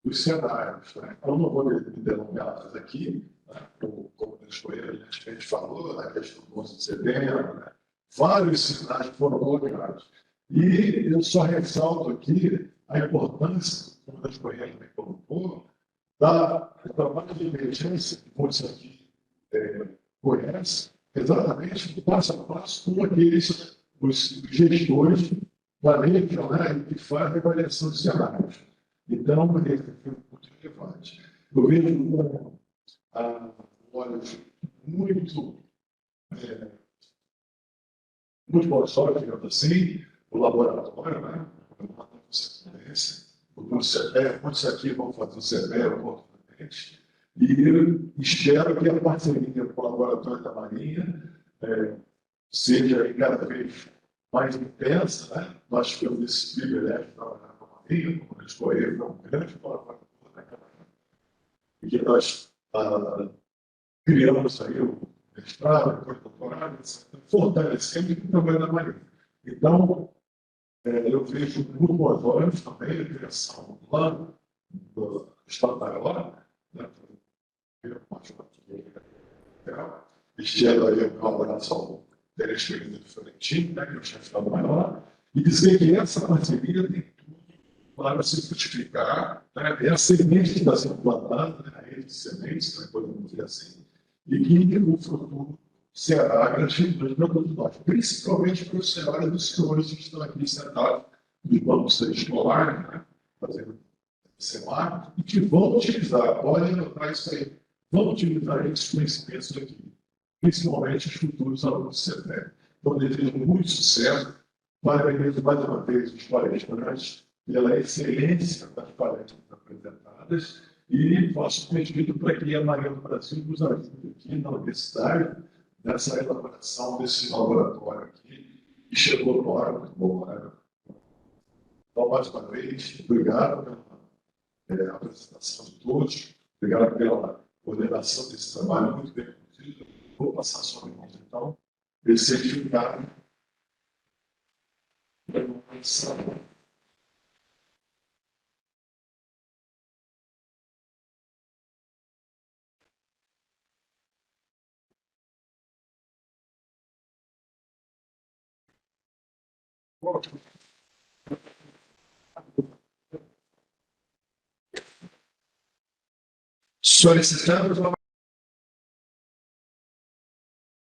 dos cenários. Né? Eu não vou me delongar aqui, né? Como a gente falou, na questão do 11 de setembro, né? Vários sinais foram colocados. E eu só ressalto aqui a importância, como a Escoeira me colocou, do trabalho de emergência que muitos aqui conhecem, exatamente passo a passo com aqueles os gestores planejam, né, e fazem avaliação de cenários. Então, é muito relevante. Eu vejo com olhos muito bons olhos, digamos assim, o laboratório, né? O CEPE, muitos aqui vão fazer o CEPE oportunamente, e espero que a parceria com o Laboratório da Marinha seja cada vez mais intensa, né? Nós tivemos esse privilégio de trabalhar com a
Rio, como eles foi um grande colaborador daquela época. E que nós criamos aí o mestrado, depois o doutorado, fortalecendo o trabalho da Maria. Então, eu vejo muito bons olhos também a criação do plano do Estado maior, né, estendo aí a colaboração da experiência do Florentino, né, que é o chefe do Estado maior, e dizer que essa parceria tem tudo para se frutificar, né, é a semente que está sendo plantada, né, a rede de sementes, né, podemos dizer assim, e que no futuro será gratificante para todos nós, principalmente para os cenários dos senhores que estão aqui sentados, dos bancos escolares, né, fazendo CEMAR, e que vão utilizar, podem anotar isso aí, vão utilizar esses conhecimentos aqui, principalmente os futuros alunos do CETEC. Então, desejo muito sucesso, parabéns mais uma vez os palestrantes pela excelência das palestras apresentadas e faço um pedido para que a Maria do Brasil nos ajude aqui na universidade nessa elaboração desse laboratório aqui, que chegou na hora muito boa. Né? Então, mais uma vez, obrigado pela apresentação de todos, obrigado pela coordenação desse trabalho muito bem conduzido. Vou passar só em conta, então, esse certificado. Solicitamos